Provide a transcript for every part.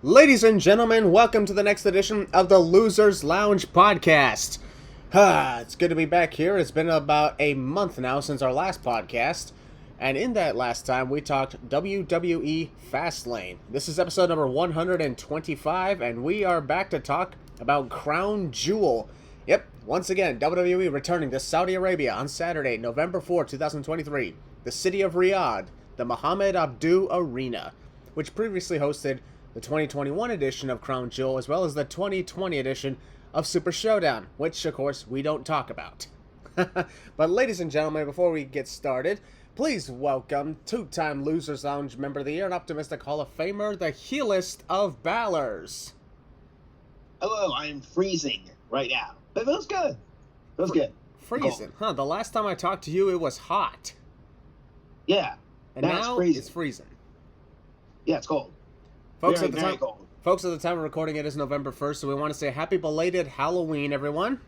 Ladies and gentlemen, welcome to the next edition of the Losers Lounge podcast. It's good to be back here. It's been about a month now since our last podcast, and in that last time we talked WWE Fastlane. This is episode number 125, and we are back to talk about Crown Jewel. Yep, once again, WWE returning to Saudi Arabia on Saturday, November 4, 2023, the city of Riyadh, the Mohammed Abdu Arena, which previously hosted the 2021 edition of Crown Jewel, as well as the 2020 edition of Super Showdown, which, of course, we don't talk about. But, ladies and gentlemen, before we get started, please welcome two-time Losers Lounge Member of the Year and Optimistic Hall of Famer, the heelest of Ballers. Hello, I'm freezing right now. But it feels good. Feels good. Freezing, huh? The last time I talked to you, it was hot. Yeah. And now it's freezing. Yeah, it's cold. Folks, Very, at the very time, cold. Folks, at the time of recording, it is November 1st, so we want to say happy belated Halloween, everyone.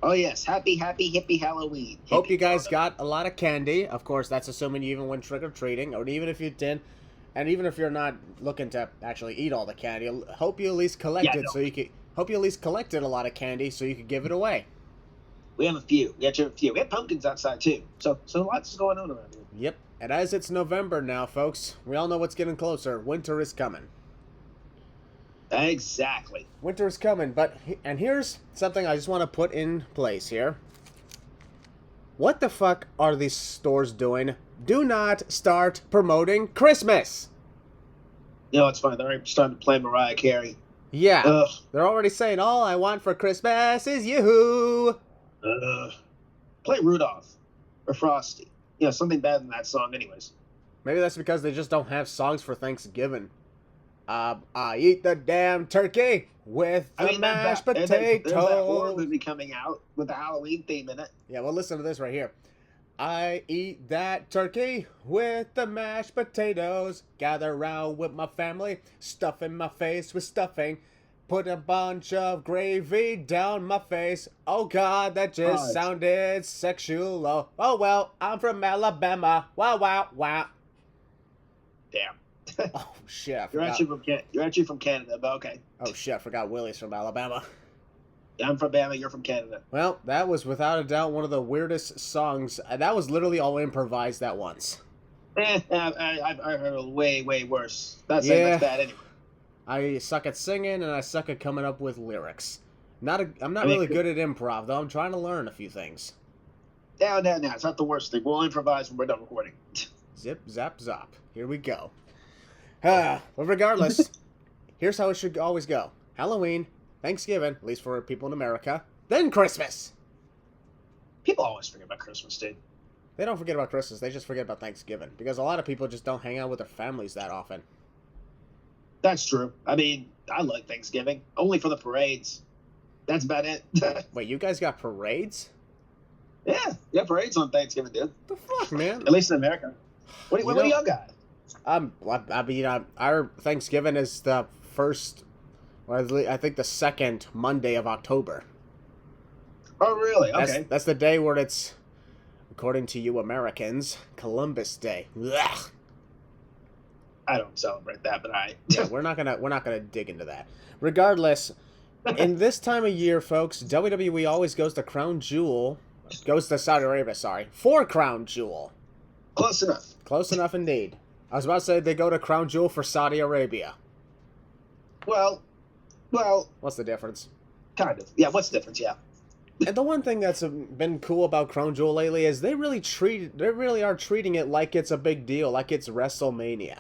Oh, yes. Happy, hippie Halloween. Hope you guys got a lot of candy. Of course, that's assuming you even went trick-or-treating, or even if you did, and even if you're not looking to actually eat all the candy, hope you at least collected hope you at least collected a lot of candy so you could give it away. We have a few. We actually have a few. We have pumpkins outside, too. So lots is going on around here. Yep. And as it's November now, folks, we all know what's getting closer. Winter is coming. Exactly. Winter is coming, and here's something I just want to put in place here. What the fuck are these stores doing? Do not start promoting Christmas! You know, it's funny. They're already starting to play Mariah Carey. Yeah. Ugh. They're already saying, all I want for Christmas is you! Play Rudolph. Or Frosty. You know, something better than that song anyways. Maybe that's because they just don't have songs for Thanksgiving. I eat the damn turkey with the mashed potatoes. There's that horror movie coming out with the Halloween theme in it. Yeah, well, listen to this right here. I eat that turkey with the mashed potatoes. Gather round with my family, stuffing my face with stuffing. Put a bunch of gravy down my face. Oh, God, that just sounded sexual. Oh, well, I'm from Alabama. Wow, wow, wow. Damn. Oh, shit, I You're forgot. actually from Canada, but okay. Oh, shit, I forgot Willie's from Alabama. Yeah, I'm from Bama, you're from Canada. Well, that was without a doubt one of the weirdest songs. That was literally all improvised at once. I've heard way worse. That's bad anyway. I suck at singing, and I suck at coming up with lyrics. I'm not really good at improv, though. I'm trying to learn a few things. No. It's not the worst thing. We'll improvise when we're done recording. Zip, zap, zop. Here we go. But regardless, here's how it should always go. Halloween, Thanksgiving, at least for people in America, then Christmas. People always forget about Christmas, dude. They don't forget about Christmas. They just forget about Thanksgiving. Because a lot of people just don't hang out with their families that often. That's true. I mean, I like Thanksgiving. Only for the parades. That's about it. Wait, you guys got parades? Yeah, parades on Thanksgiving, dude. The fuck, man? At least in America. What do y'all got? Our Thanksgiving is the first, I think the second Monday of October. Oh, really? Okay. That's the day where it's, according to you Americans, Columbus Day. Ugh. I don't celebrate that, but Yeah, we're not gonna dig into that. Regardless, in this time of year, folks, WWE always goes to Saudi Arabia, for Crown Jewel. Close enough. Close enough indeed. I was about to say they go to Crown Jewel for Saudi Arabia. Well. What's the difference? Kind of. Yeah, what's the difference? Yeah. And the one thing that's been cool about Crown Jewel lately is they really are treating it like it's a big deal, like it's WrestleMania.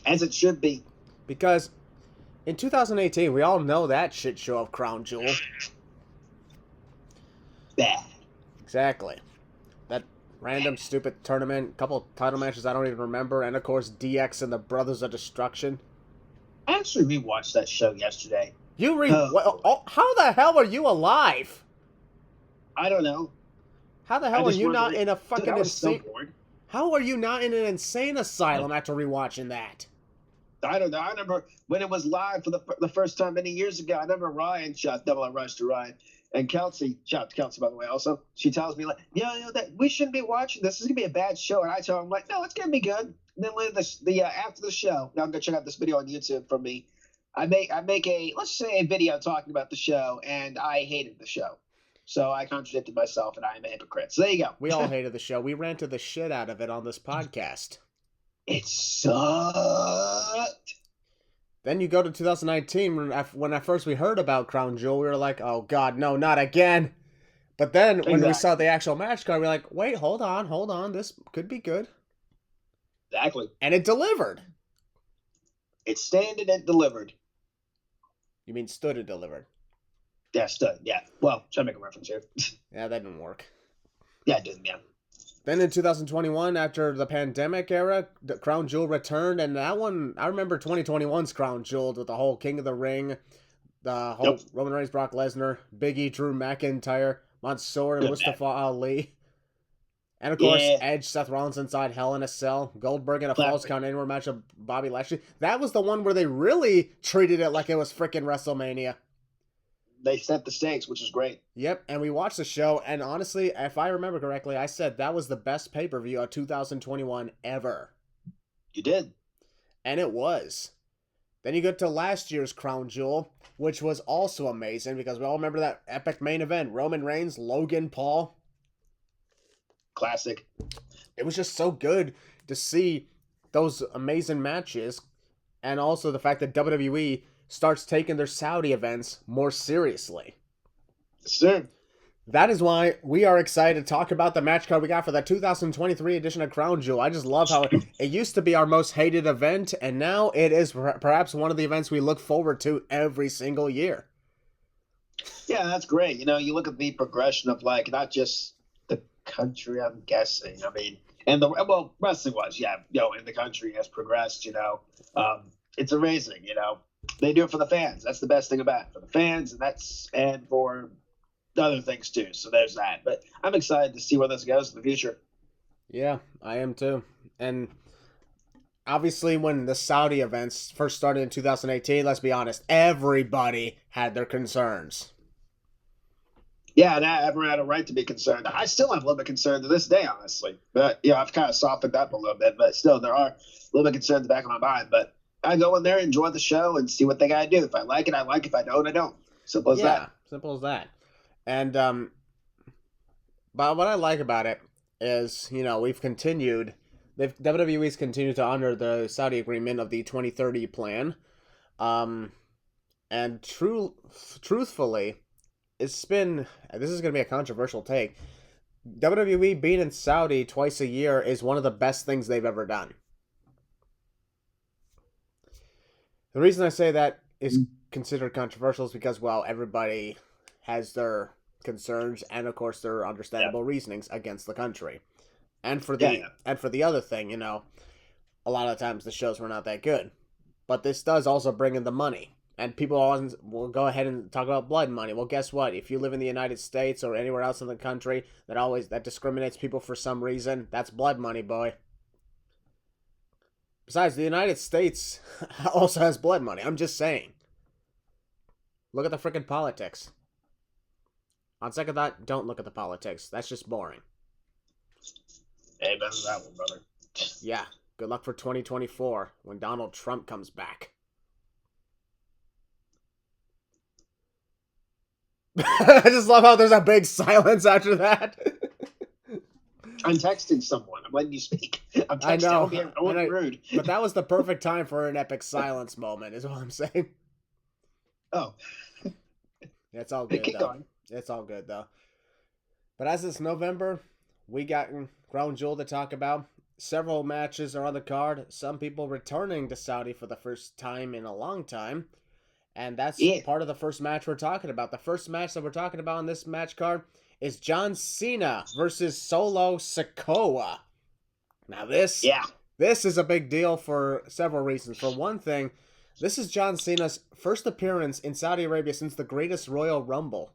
As it should be. Because in 2018, we all know that shit show of Crown Jewel. Bad. Exactly. That random stupid tournament, couple title matches I don't even remember, and of course DX and the Brothers of Destruction. I actually rewatched that show yesterday. How the hell are you alive? I don't know. How the hell are you not in a fucking insane? How are you not in an insane asylum after rewatching that? I don't know. I remember when it was live for the first time many years ago. I remember Ryan shot Double I Rush to Ryan. And Kelsey, shout out to Kelsey, by the way, also, she tells me, like, that we shouldn't be watching this. This is going to be a bad show. And I tell her, I'm like, no, it's going to be good. And then later, after the show, now I'm going to check out this video on YouTube from me. I make let's say a video talking about the show, and I hated the show. So I contradicted myself, and I am a hypocrite. So there you go. We all hated the show. We ranted the shit out of it on this podcast. It sucked. Then you go to 2019, when at first we heard about Crown Jewel, we were like, oh god, no, not again. But then when we saw the actual match card, we were like, wait, hold on, this could be good. Exactly. And it delivered. It stand and it delivered. You mean stood and delivered? Yeah, stood, yeah. Well, trying to make a reference here. Yeah, that didn't work. Yeah, it didn't, yeah. Then in 2021, after the pandemic era, the Crown Jewel returned, and that one, I remember 2021's Crown Jewel with the whole King of the Ring, the whole Roman Reigns, Brock Lesnar, Big E, Drew McIntyre, Mansoor, and Mustafa Ali. And of course, Edge, Seth Rollins inside Hell in a Cell, Goldberg in a Falls Count Anywhere match of Bobby Lashley. That was the one where they really treated it like it was freaking WrestleMania. They set the stakes, which is great. Yep, and we watched the show, and honestly, if I remember correctly, I said that was the best pay-per-view of 2021 ever. You did. And it was. Then you get to last year's Crown Jewel, which was also amazing, because we all remember that epic main event, Roman Reigns, Logan Paul. Classic. It was just so good to see those amazing matches, and also the fact that WWE starts taking their Saudi events more seriously. Sure. That is why we are excited to talk about the match card we got for the 2023 edition of Crown Jewel. I just love how it used to be our most hated event, and now it is perhaps one of the events we look forward to every single year. Yeah, that's great. You look at the progression of, like, not just the country, I'm guessing. I mean, and wrestling-wise, yeah, in the country has progressed, it's amazing, They do it for the fans. That's the best thing about it. For the fans, and for other things too. So there's that. But I'm excited to see where this goes in the future. Yeah, I am too. And obviously when the Saudi events first started in 2018, let's be honest, everybody had their concerns. Yeah, and everyone had a right to be concerned. I still have a little bit concerned to this day, honestly. But, I've kind of softened up a little bit. But still, there are a little bit concerns in the back of my mind. But I go in there, enjoy the show, and see what they got to do. If I like it, I like it. If I don't, I don't. Simple as that. Yeah, simple as that. And but what I like about it is, we've continued. WWE's continued to honor the Saudi agreement of the 2030 plan. And truthfully, this is going to be a controversial take. WWE being in Saudi twice a year is one of the best things they've ever done. The reason I say that is considered controversial is because, well, everybody has their concerns and, of course, their understandable reasonings against the country. And for the other thing, a lot of times the shows were not that good. But this does also bring in the money. And people always will go ahead and talk about blood money. Well, guess what? If you live in the United States or anywhere else in the country that discriminates people for some reason, that's blood money, boy. Besides, the United States also has blood money. I'm just saying. Look at the frickin' politics. On second thought, don't look at the politics. That's just boring. Amen to that one, brother. Yeah. Good luck for 2024 when Donald Trump comes back. I just love how there's a big silence after that. I'm texting someone. I'm letting you speak. I'm texting. I know. I'm rude. But that was the perfect time for an epic silence moment, is what I'm saying. Oh. It's all good, Keep though. going. It's all good, though. But as it's November, we got Crown Jewel to talk about. Several matches are on the card. Some people returning to Saudi for the first time in a long time. And that's part of the first match we're talking about. The first match that we're talking about on this match card is John Cena versus Solo Sikoa. Now this is a big deal for several reasons. For one thing, this is John Cena's first appearance in Saudi Arabia since the Greatest Royal Rumble.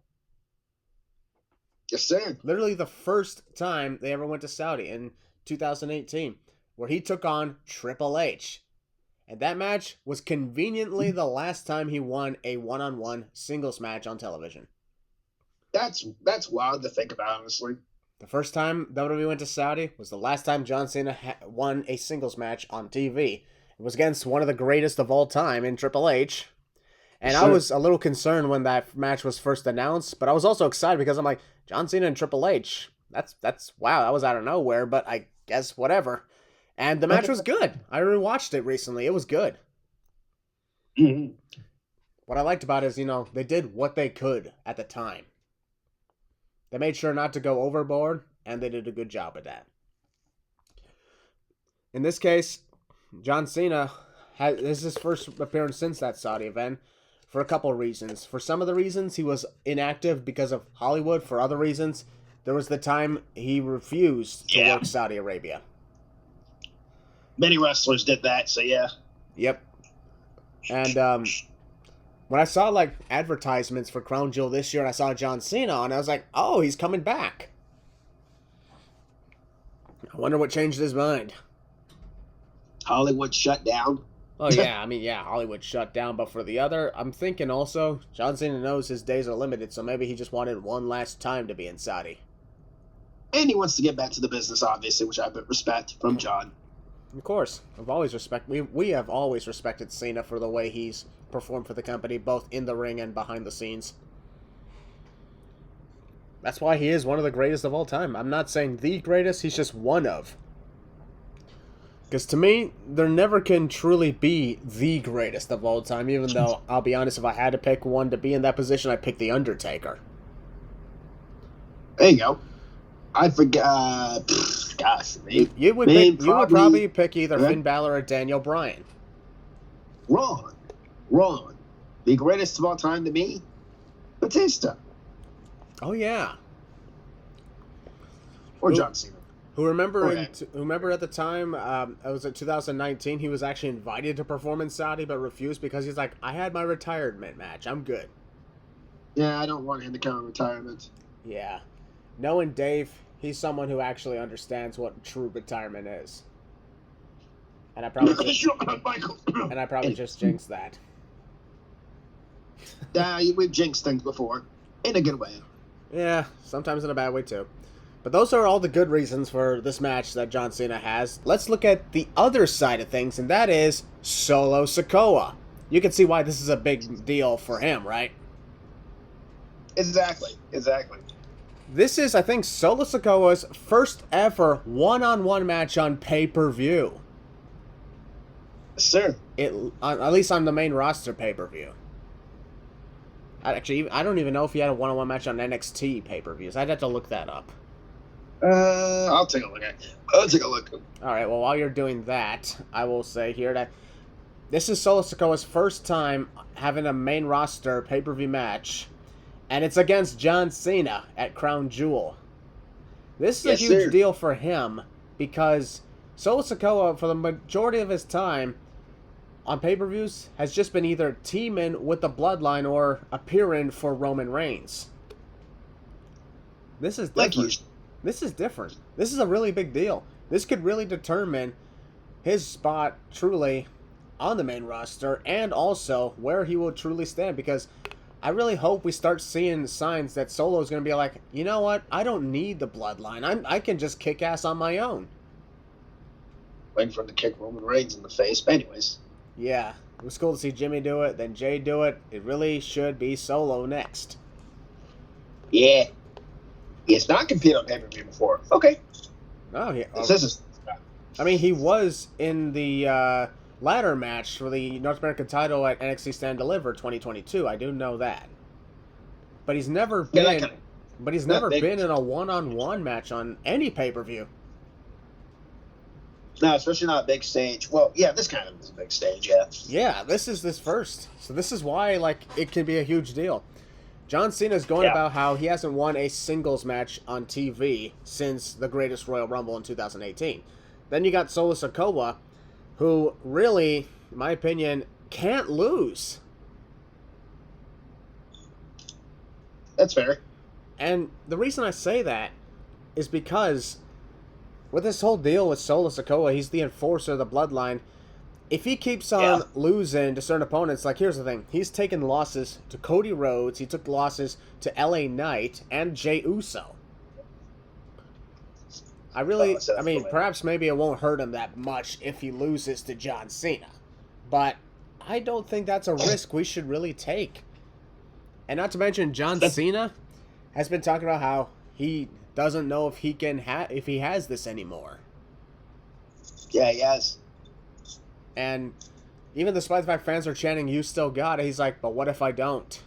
Yes, sir. Literally the first time they ever went to Saudi in 2018, where he took on Triple H. And that match was conveniently the last time he won a one-on-one singles match on television. That's wild to think about, honestly. The first time WWE went to Saudi was the last time John Cena won a singles match on TV. It was against one of the greatest of all time in Triple H. And Sure. I was a little concerned when that match was first announced, but I was also excited because I'm like, John Cena and Triple H. That's wow, that was out of nowhere, but I guess whatever. And the match was good. I rewatched it recently. It was good. Mm-hmm. What I liked about it is, they did what they could at the time. They made sure not to go overboard, and they did a good job at that. In this case, John Cena this is his first appearance since that Saudi event for a couple of reasons. For some of the reasons, he was inactive because of Hollywood. For other reasons, there was the time he refused to work Saudi Arabia. Many wrestlers did that, so yeah. Yep. And when I saw advertisements for Crown Jewel this year and I saw John Cena on, I was like, oh, he's coming back. I wonder what changed his mind. Hollywood shut down. Oh, yeah. Hollywood shut down. But for the other, I'm thinking also, John Cena knows his days are limited, so maybe he just wanted one last time to be in Saudi. And he wants to get back to the business, obviously, which I respect from John. Of course. We have always respected Cena for the way he's performed for the company, both in the ring and behind the scenes. That's why he is one of the greatest of all time. I'm not saying the greatest, he's just one of. Because to me, there never can truly be the greatest of all time, even though, I'll be honest, if I had to pick one to be in that position, I'd pick The Undertaker. There you go. I forgot. Gosh, you would probably pick either Finn Balor or Daniel Bryan. Wrong. The greatest of all time to me, Batista. Oh, yeah. Or John Cena. Who remember at the time, it was in 2019, he was actually invited to perform in Saudi, but refused because he's like, I had my retirement match. I'm good. Yeah, I don't want him to come in retirement. Yeah. Knowing Dave, he's someone who actually understands what true retirement is. And I probably just jinxed that. We've jinxed things before. In a good way. Yeah, sometimes in a bad way too. But those are all the good reasons for this match that John Cena has. Let's look at the other side of things, and that is Solo Sikoa. You can see why this is a big deal for him, right? Exactly. This is, I think, Solo Sikoa's first ever one-on-one match on pay-per-view. Sure. At least on the main roster pay-per-view. Actually, I don't even know if he had a one-on-one match on NXT pay-per-views. I'd have to look that up. I'll take a look. All right, well, while you're doing that, I will say here that this is Solo Sikoa's first time having a main roster pay-per-view match, and it's against John Cena at Crown Jewel. This is a huge deal for him because Solo Sikoa, for the majority of his time on pay-per-views, has just been either teaming with the Bloodline or appearing for Roman Reigns. This is different. This is a really big deal. This could really determine his spot truly on the main roster and also where he will truly stand, because I really hope we start seeing signs that Solo is going to be like, you know what? I don't need the Bloodline. I can just kick ass on my own. Waiting for him to kick Roman Reigns in the face. But anyways. Yeah. It was cool to see Jimmy do it, then Jay do it. It really should be Solo next. Yeah. He has not competed on pay-per-view before. Okay. Oh, yeah. I mean, he was in the ladder match for the North American title at NXT Stand Deliver 2022. I do know that. But he's never been. But he's never been in a one-on-one match on any pay-per-view. No, especially not a big stage. Well, yeah, this kind of is a big stage, yeah. Yeah, this is this first. So this is why, it can be a huge deal. John Cena's going about how he hasn't won a singles match on TV since the Greatest Royal Rumble in 2018. Then you got Solo Sikoa, who really, in my opinion, can't lose. That's fair. And the reason I say that is because with this whole deal with Solo Sikoa, he's the enforcer of the Bloodline. if he keeps on losing to certain opponents, like here's the thing, he's taken losses to Cody Rhodes, he took losses to LA Knight and Jey Uso. I mean, perhaps maybe it won't hurt him that much if he loses to John Cena, but I don't think that's a risk we should really take. And not to mention, John Cena has been talking about how he doesn't know if he has this anymore. Yeah, he has. And even despite the fact fans are chanting, "You still got it," he's like, "But what if I don't?"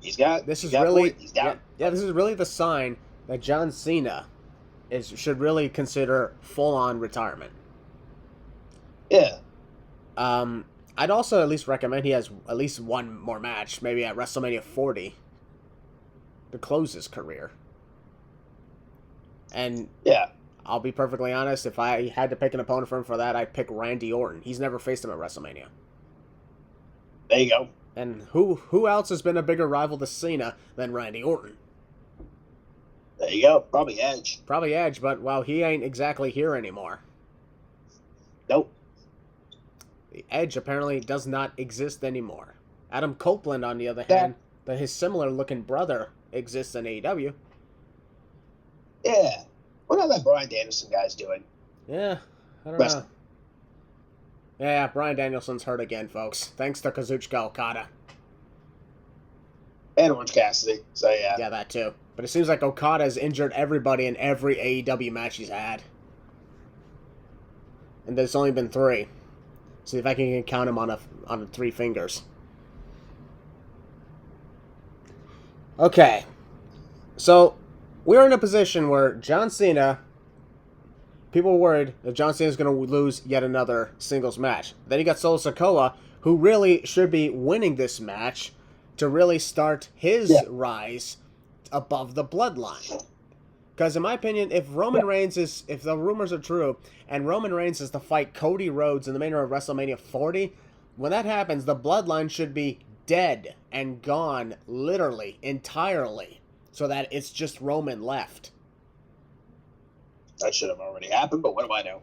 This is really the sign that John Cena should really consider full-on retirement. Yeah. I'd also at least recommend he has at least one more match, maybe at WrestleMania 40, to close his career. And yeah, I'll be perfectly honest, if I had to pick an opponent for him for that, I'd pick Randy Orton. He's never faced him at WrestleMania. There you go. And who else has been a bigger rival to Cena than Randy Orton? There you go. Probably Edge, but, well, he ain't exactly here anymore. Nope. The Edge apparently does not exist anymore. Adam Copeland, on the other hand, his similar-looking brother exists in AEW. Yeah. What are that Bryan Danielson guy's doing? Yeah, I don't know. Yeah, Bryan Danielson's hurt again, folks. Thanks to Kazuchika Okada. And Orange Cassidy, so yeah. Yeah, that too. But it seems like Okada has injured everybody in every AEW match he's had. And there's only been 3. See if I can count him on 3 fingers. Okay. So, we're in a position where John Cena, people were worried that John Cena is going to lose yet another singles match. Then you got Solo Sikoa, who really should be winning this match to really start his rise above the bloodline. Because in my opinion, if the rumors are true, and Roman Reigns is to fight Cody Rhodes in the main event of WrestleMania 40, when that happens, the bloodline should be dead and gone, literally, entirely, so that it's just Roman left. That should have already happened, but what do I know?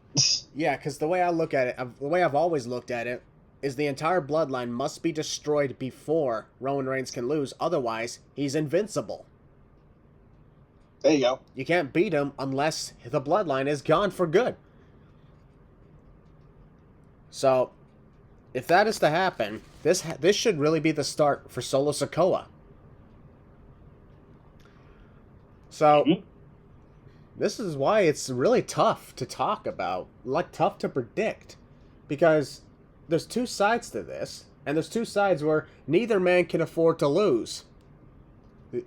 Yeah, because the way I look at it, the way I've always looked at it, is the entire bloodline must be destroyed before Roman Reigns can lose. Otherwise, he's invincible. There you go. You can't beat him unless the bloodline is gone for good. So, if that is to happen, this should really be the start for Solo Sikoa. So, this is why it's really tough to talk about, tough to predict, because there's 2 sides to this, and there's 2 sides where neither man can afford to lose.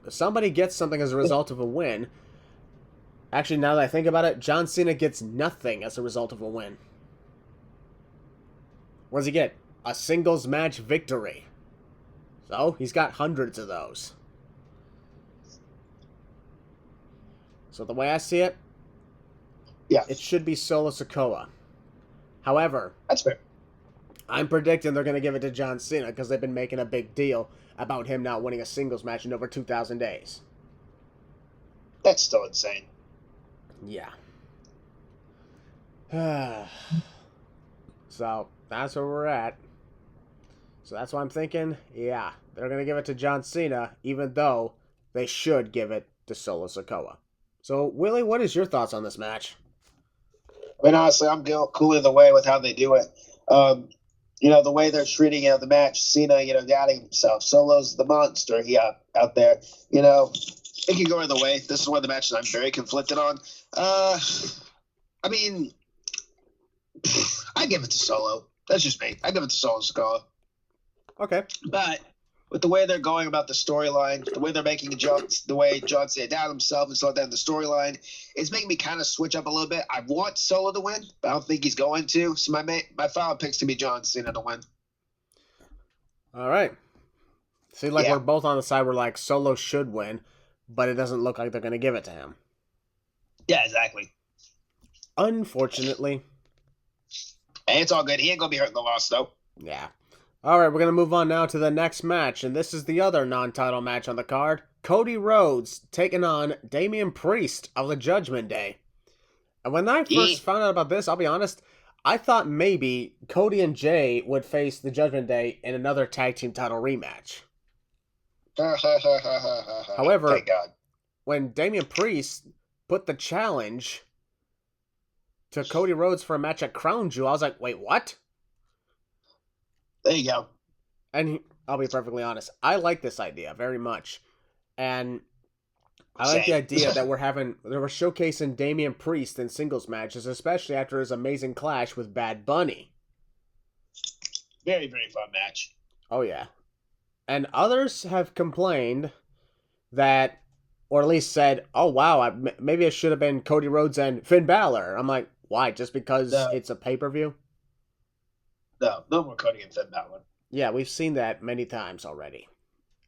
Somebody gets something as a result of a win. Actually, now that I think about it, John Cena gets nothing as a result of a win. What does he get? A singles match victory. So, he's got hundreds of those. So the way I see it, it should be Solo Sikoa. However, that's fair. I'm predicting they're going to give it to John Cena because they've been making a big deal about him not winning a singles match in over 2,000 days. That's still insane. Yeah. So, that's where we're at. So that's why I'm thinking, they're going to give it to John Cena, even though they should give it to Solo Sikoa. So, Willie, what is your thoughts on this match? I mean, honestly, I'm cool either way with how they do it. The way they're treating the match, Cena, doubting himself. Solo's the monster out there. It can go either way. This is one of the matches I'm very conflicted on. I mean, I give it to Solo. That's just me. I give it to Solo Sikoa. Okay. But with the way they're going about the storyline, the way they're making the way John Cena down himself and stuff like that in the storyline, it's making me kind of switch up a little bit. I want Solo to win, but I don't think he's going to. So my final pick's to be John Cena to win. All right. Seems like we're both on the side where like Solo should win, but it doesn't look like they're going to give it to him. Yeah, exactly. Unfortunately. Hey, it's all good. He ain't going to be hurt in the loss, though. Yeah. All right, we're going to move on now to the next match, and this is the other non-title match on the card. Cody Rhodes taking on Damian Priest of the Judgment Day. And when I first found out about this, I'll be honest, I thought maybe Cody and Jay would face the Judgment Day in another tag team title rematch. However, Thank God. when Damian Priest put the challenge to Cody Rhodes for a match at Crown Jewel, I was like, wait, what? There you go. And I'll be perfectly honest, I like this idea very much. And I like the idea that we're showcasing Damian Priest in singles matches, especially after his amazing clash with Bad Bunny. Very, very fun match. Oh, yeah. And others have complained that, or at least said, oh, wow, maybe it should have been Cody Rhodes and Finn Balor. I'm like, why? Just because it's a pay-per-view? No more Cody and Finn Balor. Yeah, we've seen that many times already.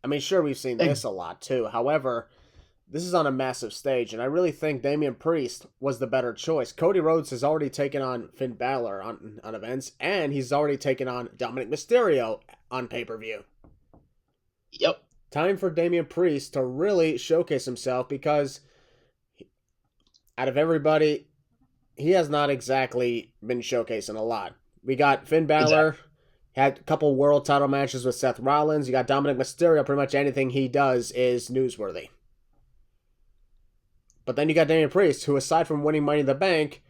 I mean, sure, we've seen this a lot, too. However, this is on a massive stage, and I really think Damian Priest was the better choice. Cody Rhodes has already taken on Finn Balor on events, and he's already taken on Dominic Mysterio on pay-per-view. Yep. Time for Damian Priest to really showcase himself, because out of everybody, he has not exactly been showcasing a lot. We got Finn Balor, had a couple world title matches with Seth Rollins. You got Dominic Mysterio. Pretty much anything he does is newsworthy. But then you got Damian Priest, who, aside from winning Money in the Bank,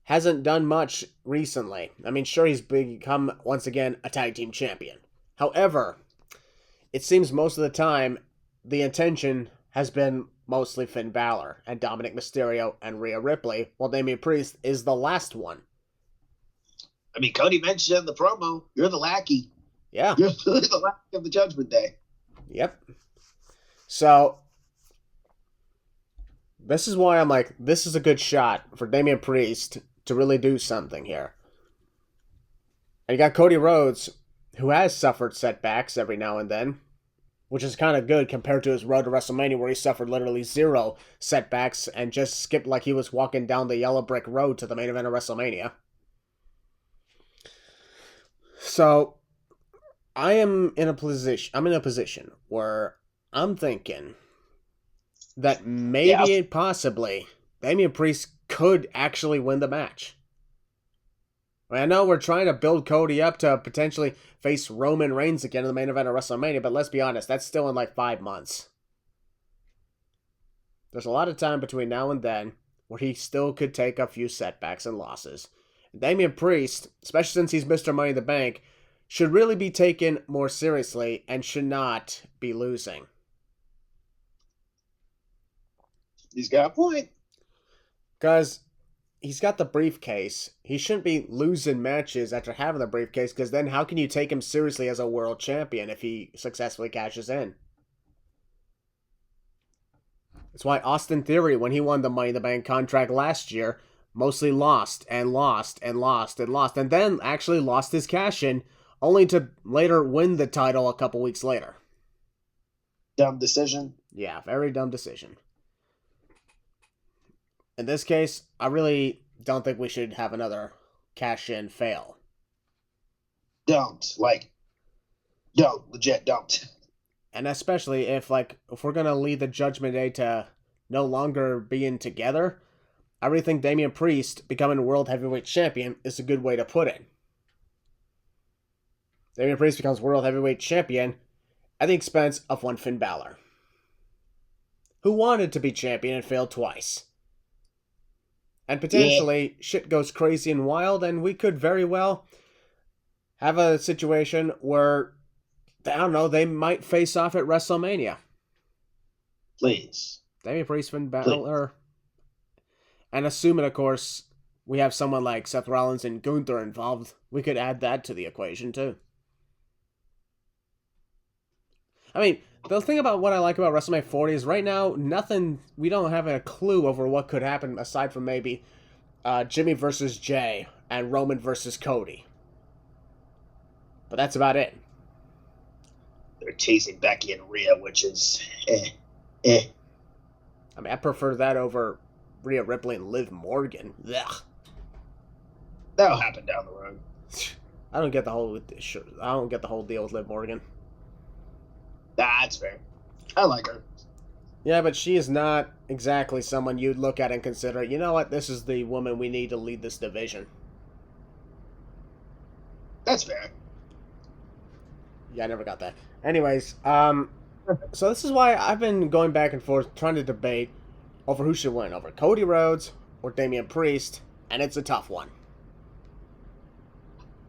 hasn't done much recently. I mean, sure, he's become, once again, a tag team champion. However, it seems most of the time, the intention has been mostly Finn Balor and Dominic Mysterio and Rhea Ripley, while Damian Priest is the last one. I mean, Cody mentioned in the promo, you're the lackey. Yeah. You're the lackey of the Judgment Day. Yep. So, this is why I'm like, this is a good shot for Damian Priest to really do something here. And you got Cody Rhodes, who has suffered setbacks every now and then, which is kind of good compared to his road to WrestleMania, where he suffered literally 0 setbacks and just skipped like he was walking down the yellow brick road to the main event of WrestleMania. So, I'm in a position where I'm thinking that maybe, possibly, Damian Priest could actually win the match. I know we're trying to build Cody up to potentially face Roman Reigns again in the main event of WrestleMania, but let's be honest, that's still in like 5 months. There's a lot of time between now and then where he still could take a few setbacks and losses. Damian Priest, especially since he's Mr. Money in the Bank, should really be taken more seriously and should not be losing. He's got a point. Because he's got the briefcase. He shouldn't be losing matches after having the briefcase, because then how can you take him seriously as a world champion if he successfully cashes in? That's why Austin Theory, when he won the Money in the Bank contract last year, mostly lost and lost and lost and lost, and then actually lost his cash-in, only to later win the title a couple weeks later. Dumb decision. Yeah, very dumb decision. In this case, I really don't think we should have another cash-in fail. Don't. Legit don't. And especially if we're going to lead the Judgment Day to no longer being together, I really think Damian Priest becoming World Heavyweight Champion is a good way to put it. Damian Priest becomes World Heavyweight Champion at the expense of one Finn Balor, who wanted to be champion and failed twice. And potentially, shit goes crazy and wild, and we could very well have a situation where, I don't know, they might face off at WrestleMania. Please. Damian Priest, Finn Balor. And assuming, of course, we have someone like Seth Rollins and Gunther involved, we could add that to the equation, too. I mean, the thing about what I like about WrestleMania 40 is right now, we don't have a clue over what could happen aside from maybe Jimmy versus Jay and Roman versus Cody. But that's about it. They're teasing Becky and Rhea, which is I mean, I prefer that over Rhea Ripley and Liv Morgan. Ugh. That'll happen down the road. I don't get the whole deal with Liv Morgan. That's fair. I like her. Yeah, but she is not exactly someone you'd look at and consider, you know what, this is the woman we need to lead this division. That's fair. Yeah, I never got that. Anyways, so this is why I've been going back and forth trying to debate over who should win, over Cody Rhodes or Damian Priest, and it's a tough one.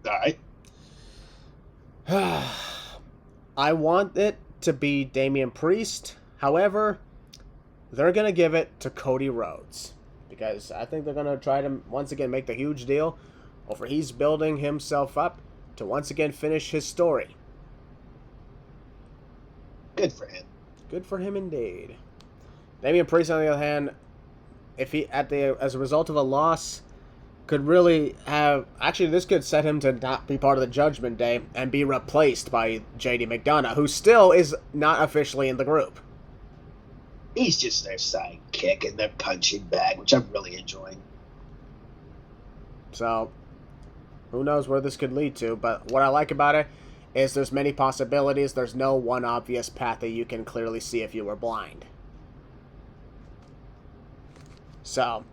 All right. I want it to be Damian Priest. However, they're going to give it to Cody Rhodes. Because I think they're going to try to, once again, make the huge deal over he's building himself up to once again finish his story. Good for him. Good for him indeed. Damian Priest, on the other hand, if he as a result of a loss, could really have actually this could set him to not be part of the Judgment Day and be replaced by JD McDonough, who still is not officially in the group. He's just their sidekick and their punching bag, which I'm really enjoying. So, who knows where this could lead to, but what I like about it is there's many possibilities. There's no one obvious path that you can clearly see if you were blind. So,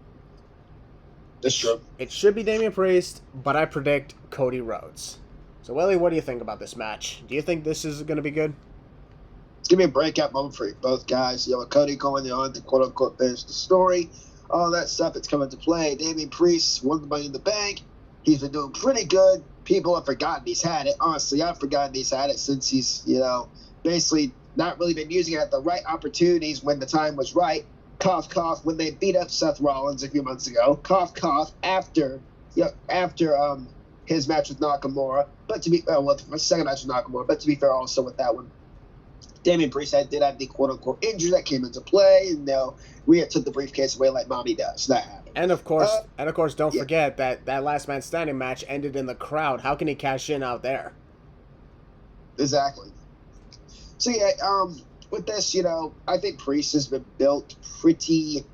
that's true. It should be Damian Priest, but I predict Cody Rhodes. So, Willie, what do you think about this match? Do you think this is going to be good? It's going to be a breakout moment for both guys. You know, with Cody going on to quote-unquote finish the story, all that stuff that's coming to play. Damian Priest won the Money in the Bank. He's been doing pretty good. People have forgotten he's had it. Honestly, I've forgotten he's had it since he's, basically not really been using it at the right opportunities when the time was right. Cough, cough, when they beat up Seth Rollins a few months ago. Cough, cough, after his match with Nakamura. But to be, the second match with Nakamura. But to be fair, also with that one, Damian Priest did have the quote-unquote injury that came into play, and Rhea took the briefcase away like mommy does. That happened. And of course, don't forget that last man standing match ended in the crowd. How can he cash in out there? Exactly. So with this, I think Priest has been built pretty.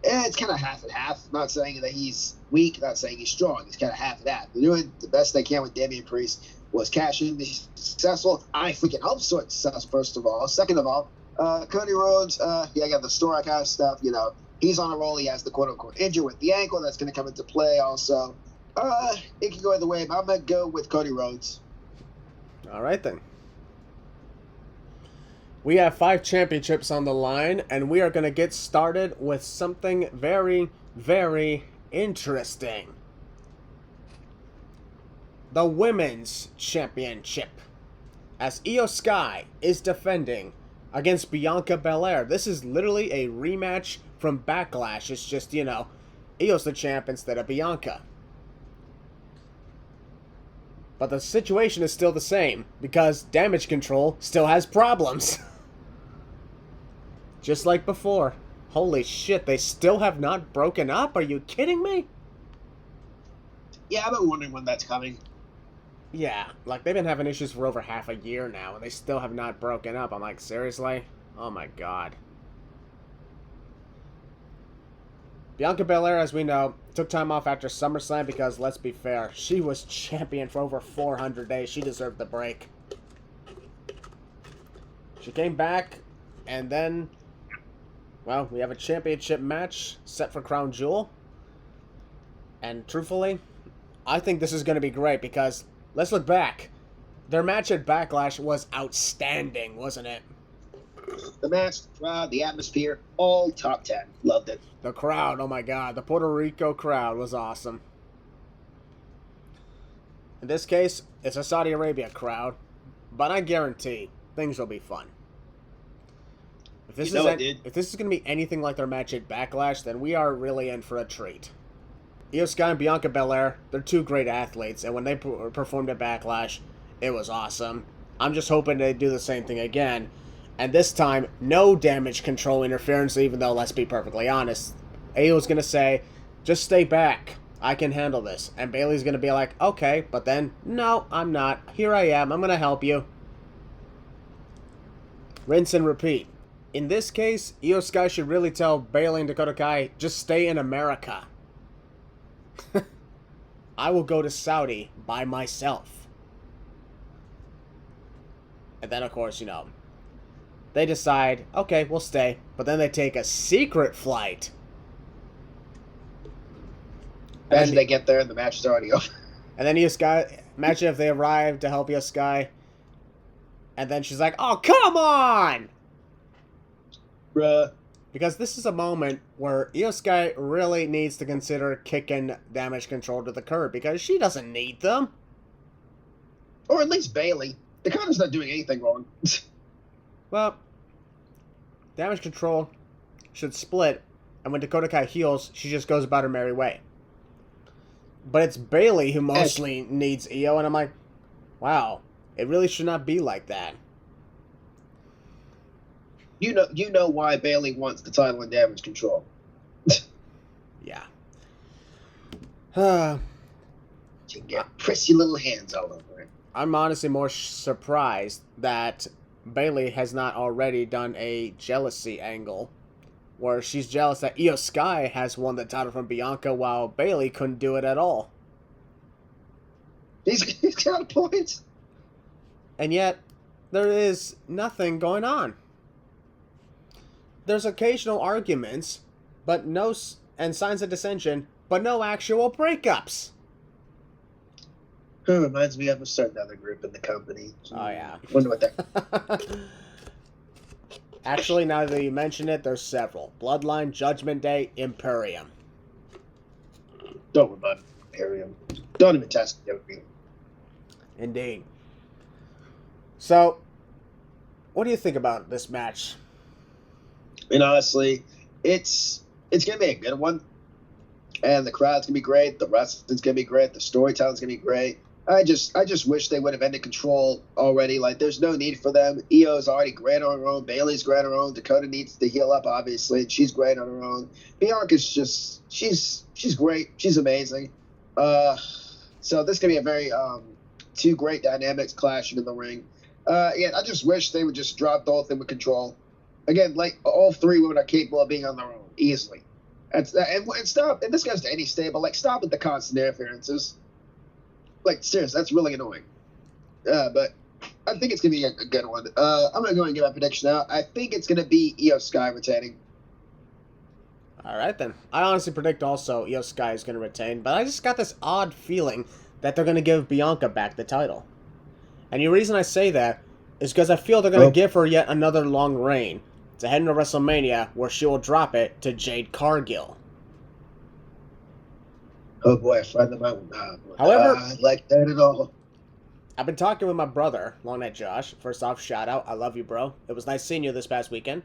It's kind of half and half. Not saying that he's weak, not saying he's strong. He's kind of half and half. They're doing the best they can with Damian Priest. Was cashing the successful. I freaking hope so. It's successful, first of all. Second of all, Cody Rhodes, I got the story kind of stuff. He's on a roll. He has the quote-unquote injury with the ankle. That's going to come into play also. It can go either way, but I'm going to go with Cody Rhodes. All right, then. We have 5 championships on the line, and we are going to get started with something very, very interesting. The Women's Championship, as Io Sky is defending against Bianca Belair. This is literally a rematch from Backlash. It's just, Io's the champ instead of Bianca. But the situation is still the same, because Damage Control still has problems. Just like before. Holy shit, they still have not broken up? Are you kidding me? Yeah, I've been wondering when that's coming. Yeah, like they've been having issues for over half a year now, and they still have not broken up. I'm like, seriously? Oh my god. Bianca Belair, as we know, took time off after SummerSlam because, let's be fair, she was champion for over 400 days. She deserved the break. She came back, and then, well, we have a championship match set for Crown Jewel. And truthfully, I think this is going to be great because, let's look back. Their match at Backlash was outstanding, wasn't it? The match, the crowd, the atmosphere, all top 10. Loved it. The crowd, oh my god. The Puerto Rico crowd was awesome. In this case, it's a Saudi Arabia crowd, but I guarantee things will be fun. If this is going to be anything like their match at Backlash, then we are really in for a treat. Io Sky and Bianca Belair, they're two great athletes, and when they performed at Backlash, it was awesome. I'm just hoping they do the same thing again. And this time, no Damage Control interference, even though, let's be perfectly honest, Io's going to say, just stay back. I can handle this. And Bayley's going to be like, okay, but then, no, I'm not. Here I am. I'm going to help you. Rinse and repeat. In this case, Io Sky should really tell Bayley and Dakota Kai, just stay in America. I will go to Saudi by myself. And then, of course, they decide, okay, we'll stay. But then they take a secret flight. Imagine they get there and the match is already over. And then Io Sky, imagine if they arrived to help Io Sky, and then she's like, "Oh, come on!" Bruh. Because this is a moment where Io Sky really needs to consider kicking Damage Control to the curb, because she doesn't need them. Or at least Bailey. Dakota's not doing anything wrong. Well, Damage Control should split, and when Dakota Kai heals, she just goes about her merry way. But it's Bailey who mostly needs Io, and I'm like, wow, it really should not be like that. You know why Bailey wants the title in Damage Control. Yeah. She can get prissy little hands all over it. I'm honestly more surprised that Bailey has not already done a jealousy angle where she's jealous that Io Sky has won the title from Bianca while Bailey couldn't do it at all. He's got a point. And yet, there is nothing going on. There's occasional arguments, but and signs of dissension, but no actual breakups. Reminds me of a certain other group in the company. Oh, yeah. Wonder what that... Actually, now that you mention it, there's several. Bloodline, Judgment Day, Imperium. Don't remind me of Imperium. Don't even test me. Indeed. So, what do you think about this match? And honestly, it's going to be a good one. And the crowd's going to be great. The wrestling's going to be great. The storytelling's going to be great. I just wish they would have ended Control already. Like, there's no need for them. Io's already great on her own. Bailey's great on her own. Dakota needs to heal up, obviously. And she's great on her own. Bianca's just, she's great. She's amazing. So this is going to be a very, two great dynamics clashing in the ring. Yeah, I just wish they would just drop the whole thing with Control. Again, like, all three women are capable of being on their own, easily. And stop, and this goes to any stable, like, stop with the constant interferences. Like, seriously, that's really annoying. But I think it's going to be a good one. I'm going to go ahead and give my prediction out. I think it's going to be Io Sky retaining. All right, then. I honestly predict also Io Sky is going to retain, but I just got this odd feeling that they're going to give Bianca back the title. And the reason I say that is because I feel they're going to give her yet another long reign to head into WrestleMania where she will drop it to Jade Cargill. Oh boy, I find them out. However, I like that at all. I've been talking with my brother, Long Night Josh. First off, shout out. I love you, bro. It was nice seeing you this past weekend.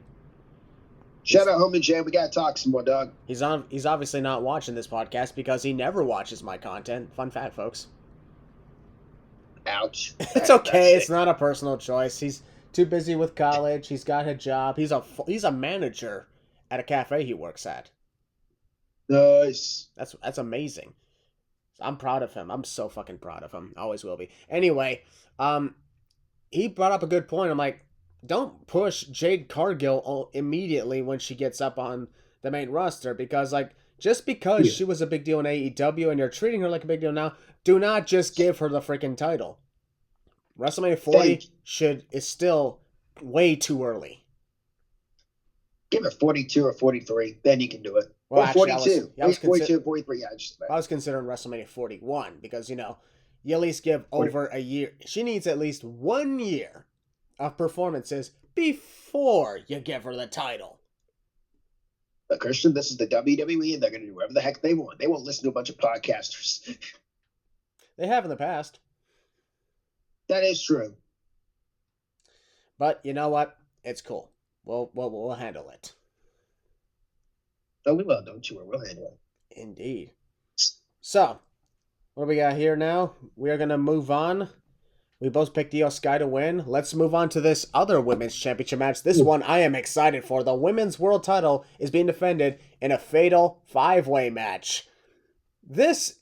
Shout out, homie Jay. We gotta talk some more, dog. He's obviously not watching this podcast because he never watches my content. Fun fact, folks. Ouch. It's okay. It's not a personal choice. He's too busy with college. He's got a job. He's a manager at a cafe he works at. Nice. That's amazing. I'm proud of him. I'm so fucking proud of him. Always will be. Anyway, he brought up a good point. I'm like, don't push Jade Cargill immediately when she gets up on the main roster, because like, just because she was a big deal in AEW and you're treating her like a big deal now, do not just give her the freaking title. WrestleMania 40 is still way too early. Give her 42 or 43, then you can do it. Well, or actually, 42. I was 42, 43, yeah. I was considering WrestleMania 41 because, you know, you at least give over a year. She needs at least 1 year of performances before you give her the title. But Christian, this is the WWE, and they're going to do whatever the heck they want. They won't listen to a bunch of podcasters. They have in the past. That is true. But you know what? It's cool. We'll handle it. Oh, we will, don't you worry. We'll handle it. Indeed. So, what do we got here now? We are going to move on. We both picked Io Sky to win. Let's move on to this other women's championship match. This one I am excited for. The women's world title is being defended in a fatal 5-way match. This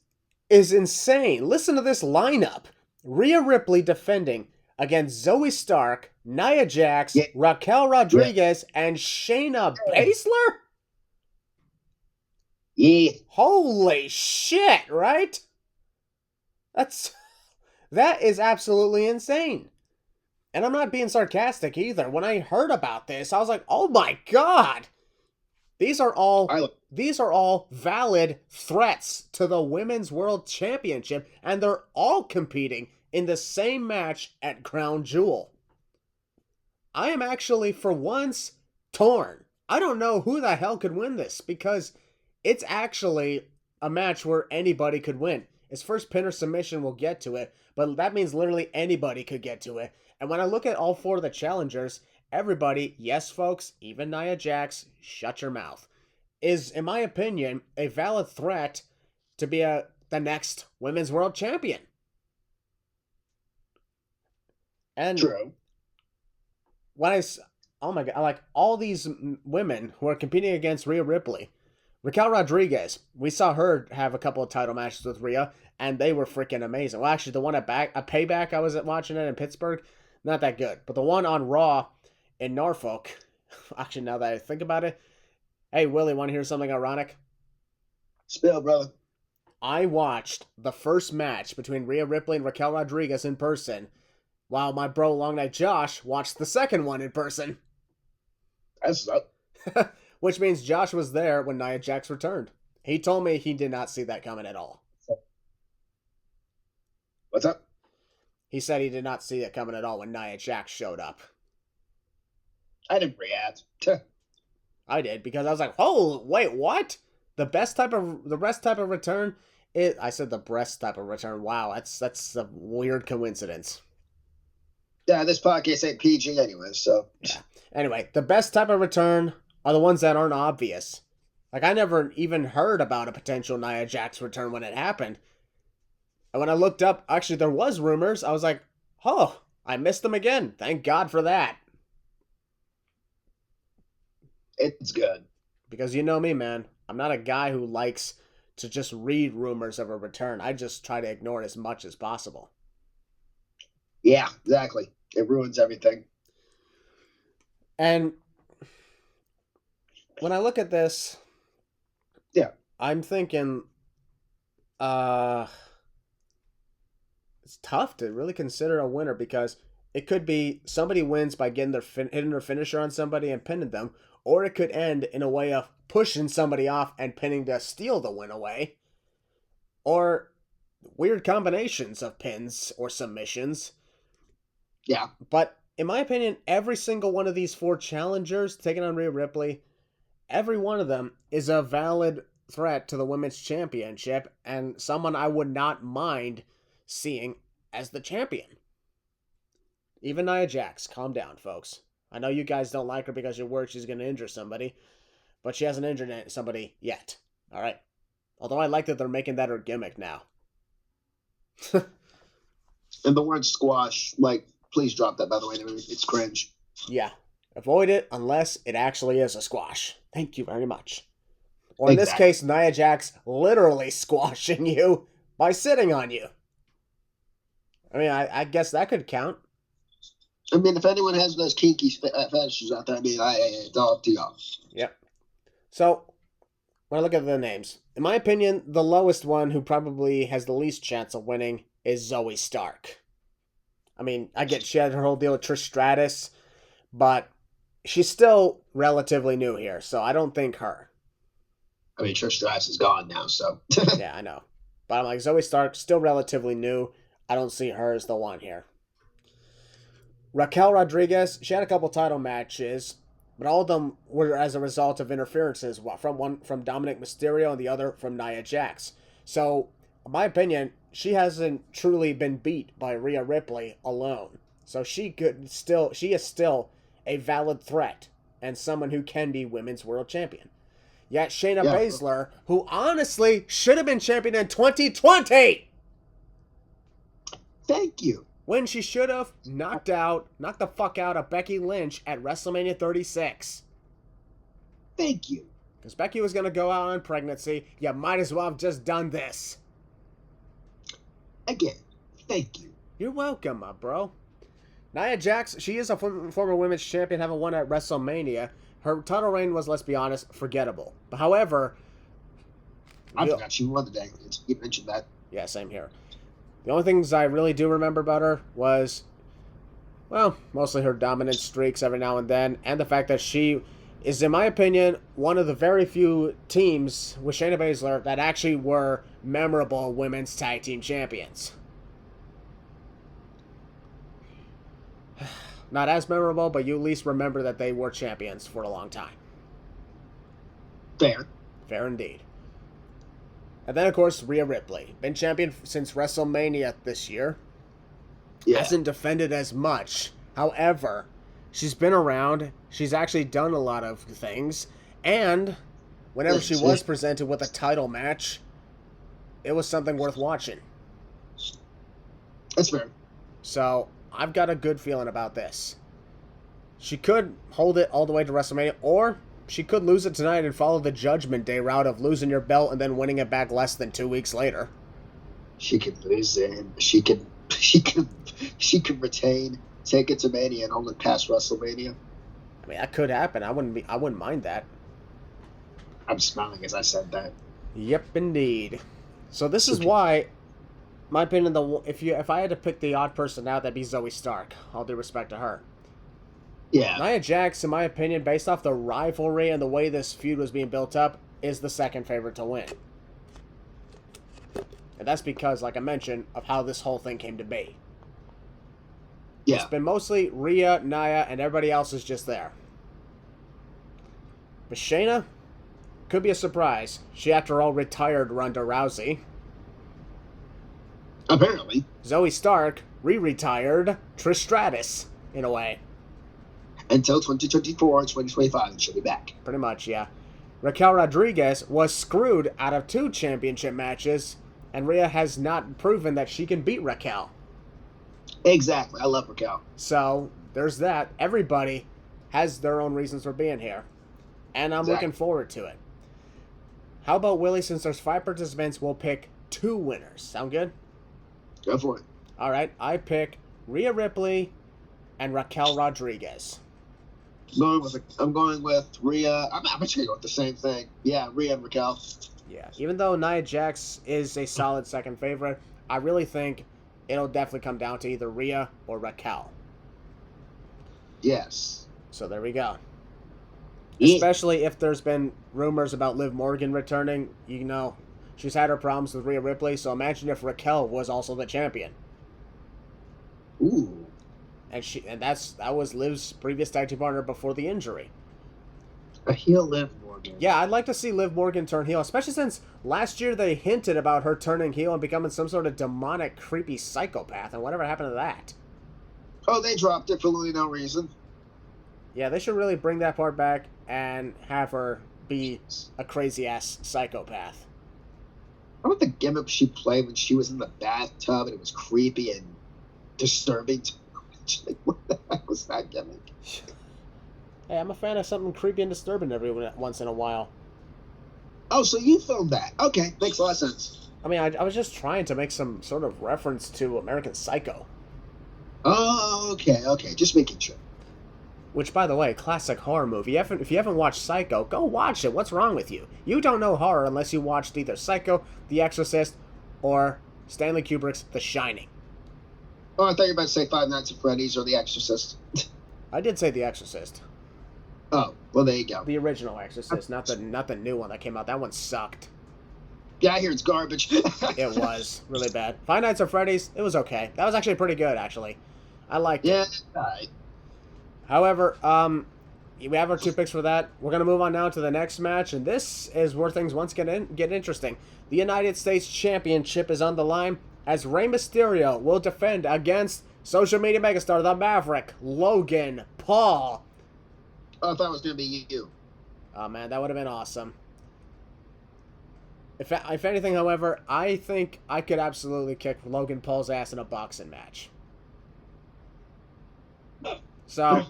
is insane. Listen to this lineup. Rhea Ripley defending against Zoe Stark, Nia Jax, Raquel Rodriguez, and Shayna Baszler? Yeah. Holy shit, right? That is absolutely insane. And I'm not being sarcastic either. When I heard about this, I was like, oh my god. These are all these are all valid threats to the Women's World Championship, and they're all competing in the same match at Crown Jewel. I am actually, for once, torn. I don't know who the hell could win this, because it's actually a match where anybody could win. It's first pin or submission, we'll get to it, but that means literally anybody could get to it. And when I look at all four of the challengers, everybody, yes folks, even Nia Jax, shut your mouth, is, in my opinion, a valid threat to be the next Women's World Champion. And True. Oh my God, like all these women who are competing against Rhea Ripley, Raquel Rodriguez, we saw her have a couple of title matches with Rhea, and they were freaking amazing. Well, actually, the one at Payback, I was watching it in Pittsburgh, not that good. But the one on Raw in Norfolk, actually, now that I think about it, hey, Willie, want to hear something ironic? Spill, brother. I watched the first match between Rhea Ripley and Raquel Rodriguez in person, while my bro Long Night Josh watched the second one in person. That's up. Which means Josh was there when Nia Jax returned. He told me he did not see that coming at all. What's up? He said he did not see it coming at all when Nia Jax showed up. I didn't react. I did, because I was like, oh, wait, what? The breast type of return? I said the breast type of return. Wow, that's a weird coincidence. Yeah, this podcast ain't PG anyway, so. Yeah. Anyway, the best type of return are the ones that aren't obvious. Like, I never even heard about a potential Nia Jax return when it happened. And when I looked up, actually, there was rumors. I was like, oh, I missed them again. Thank God for that. It's good. Because you know me, man. I'm not a guy who likes to just read rumors of a return. I just try to ignore it as much as possible. Yeah, exactly. It ruins everything. And when I look at this, yeah, I'm thinking, it's tough to really consider a winner, because it could be somebody wins by getting hitting their finisher on somebody and pinning them, or it could end in a way of pushing somebody off and pinning to steal the win away, or weird combinations of pins or submissions. Yeah. But in my opinion, every single one of these four challengers taking on Rhea Ripley, every one of them is a valid threat to the Women's Championship, and someone I would not mind seeing as the champion. Even Nia Jax, calm down, folks. I know you guys don't like her because you're worried she's going to injure somebody, but she hasn't injured somebody yet. All right? Although I like that they're making that her gimmick now. And the word squash, like, please drop that, by the way. It's cringe. Yeah. Avoid it unless it actually is a squash. Thank you very much. Or in this case, Nia Jax literally squashing you by sitting on you. I mean, I guess that could count. I mean, if anyone has those kinky fetishes out there, I mean, it's all up to y'all. Yep. So, when I look at the names, in my opinion, the lowest one who probably has the least chance of winning is Zoe Stark. I mean, I get she had her whole deal with Trish Stratus, but she's still relatively new here, so I don't think her. I mean, Trish Stratus is gone now, so. Yeah, I know. But I'm like, Zoe Stark, still relatively new. I don't see her as the one here. Raquel Rodriguez, she had a couple title matches, but all of them were as a result of interferences, one from Dominic Mysterio and the other from Nia Jax. So, in my opinion, she hasn't truly been beat by Rhea Ripley alone. So she is still a valid threat and someone who can be Women's World Champion. Yet Shayna Baszler, who honestly should have been champion in 2020. Thank you. When she should have knocked the fuck out of Becky Lynch at WrestleMania 36. Thank you. Because Becky was going to go out on pregnancy. You might as well have just done this. Again, thank you. You're welcome, my bro. Nia Jax, she is a former women's champion, having won at WrestleMania. Her title reign was, let's be honest, forgettable. But however... I forgot she won the day. You mentioned that. Yeah, same here. The only things I really do remember about her was, well, mostly her dominant streaks every now and then, and the fact that she is, in my opinion, one of the very few teams with Shayna Baszler that actually were memorable women's tag team champions. Not as memorable, but you at least remember that they were champions for a long time. Fair. Fair indeed. And then, of course, Rhea Ripley. Been champion since WrestleMania this year. Yeah. Hasn't defended as much. However, she's been around. She's actually done a lot of things. And whenever she was presented with a title match, it was something worth watching. That's fair. So, I've got a good feeling about this. She could hold it all the way to WrestleMania, or she could lose it tonight and follow the Judgment Day route of losing your belt and then winning it back less than 2 weeks later. She could lose it, and she could retain, take it to Mania, and hold it past WrestleMania. I mean, that could happen. I wouldn't mind that. I'm smiling as I said that. Yep, indeed. So this is why, my opinion, if I had to pick the odd person out, that'd be Zoe Stark. All due respect to her. Yeah. Nia Jax, in my opinion, based off the rivalry and the way this feud was being built up, is the second favorite to win. And that's because, like I mentioned, of how this whole thing came to be. Yeah. It's been mostly Rhea, Nia, and everybody else is just there. But Shayna could be a surprise. She, after all, retired Ronda Rousey. Apparently. Zoe Stark re-retired Trish Stratus, in a way. Until 2024 and 2025, and she'll be back. Pretty much, yeah. Raquel Rodriguez was screwed out of 2 championship matches, and Rhea has not proven that she can beat Raquel. Exactly. I love Raquel. So, there's that. Everybody has their own reasons for being here. And I'm looking forward to it. How about Willie, since there's 5 participants, we'll pick 2 winners. Sound good? Go for it. All right, I pick Rhea Ripley and Raquel Rodriguez. I'm going with Rhea. I'm actually going with the same thing. Yeah, Rhea and Raquel. Yeah, even though Nia Jax is a solid second favorite, I really think it'll definitely come down to either Rhea or Raquel. Yes. So there we go. Yeah. Especially if there's been rumors about Liv Morgan returning. You know, she's had her problems with Rhea Ripley, so imagine if Raquel was also the champion. Ooh. And that was Liv's previous tag team partner before the injury. A heel Liv Morgan. Yeah, I'd like to see Liv Morgan turn heel, especially since last year they hinted about her turning heel and becoming some sort of demonic, creepy psychopath, and whatever happened to that? Oh, they dropped it for literally no reason. Yeah, they should really bring that part back and have her be a crazy-ass psychopath. How about the gimmick she played when she was in the bathtub and it was creepy and disturbing? Like, what the heck was that gimmick? Hey, I'm a fan of something creepy and disturbing every once in a while. Oh, so you filmed that. Okay, makes a lot of sense. I mean, I was just trying to make some sort of reference to American Psycho. Oh, okay, just making sure. Which, by the way, classic horror movie. If you haven't watched Psycho, go watch it. What's wrong with you? You don't know horror unless you watched either Psycho, The Exorcist, or Stanley Kubrick's The Shining. Oh, I thought you were about to say Five Nights at Freddy's or The Exorcist. I did say The Exorcist. Oh, well, there you go. The original Exorcist, not the new one that came out. That one sucked. Yeah, I hear it's garbage. It was really bad. Five Nights at Freddy's, it was okay. That was actually pretty good, actually. I liked it. Yeah, all right. However, we have our 2 picks for that. We're going to move on now to the next match, and this is where things once get interesting. The United States Championship is on the line as Rey Mysterio will defend against social media megastar, the Maverick, Logan Paul. Oh, I thought it was going to be you. Oh, man, that would have been awesome. If anything, however, I think I could absolutely kick Logan Paul's ass in a boxing match. So,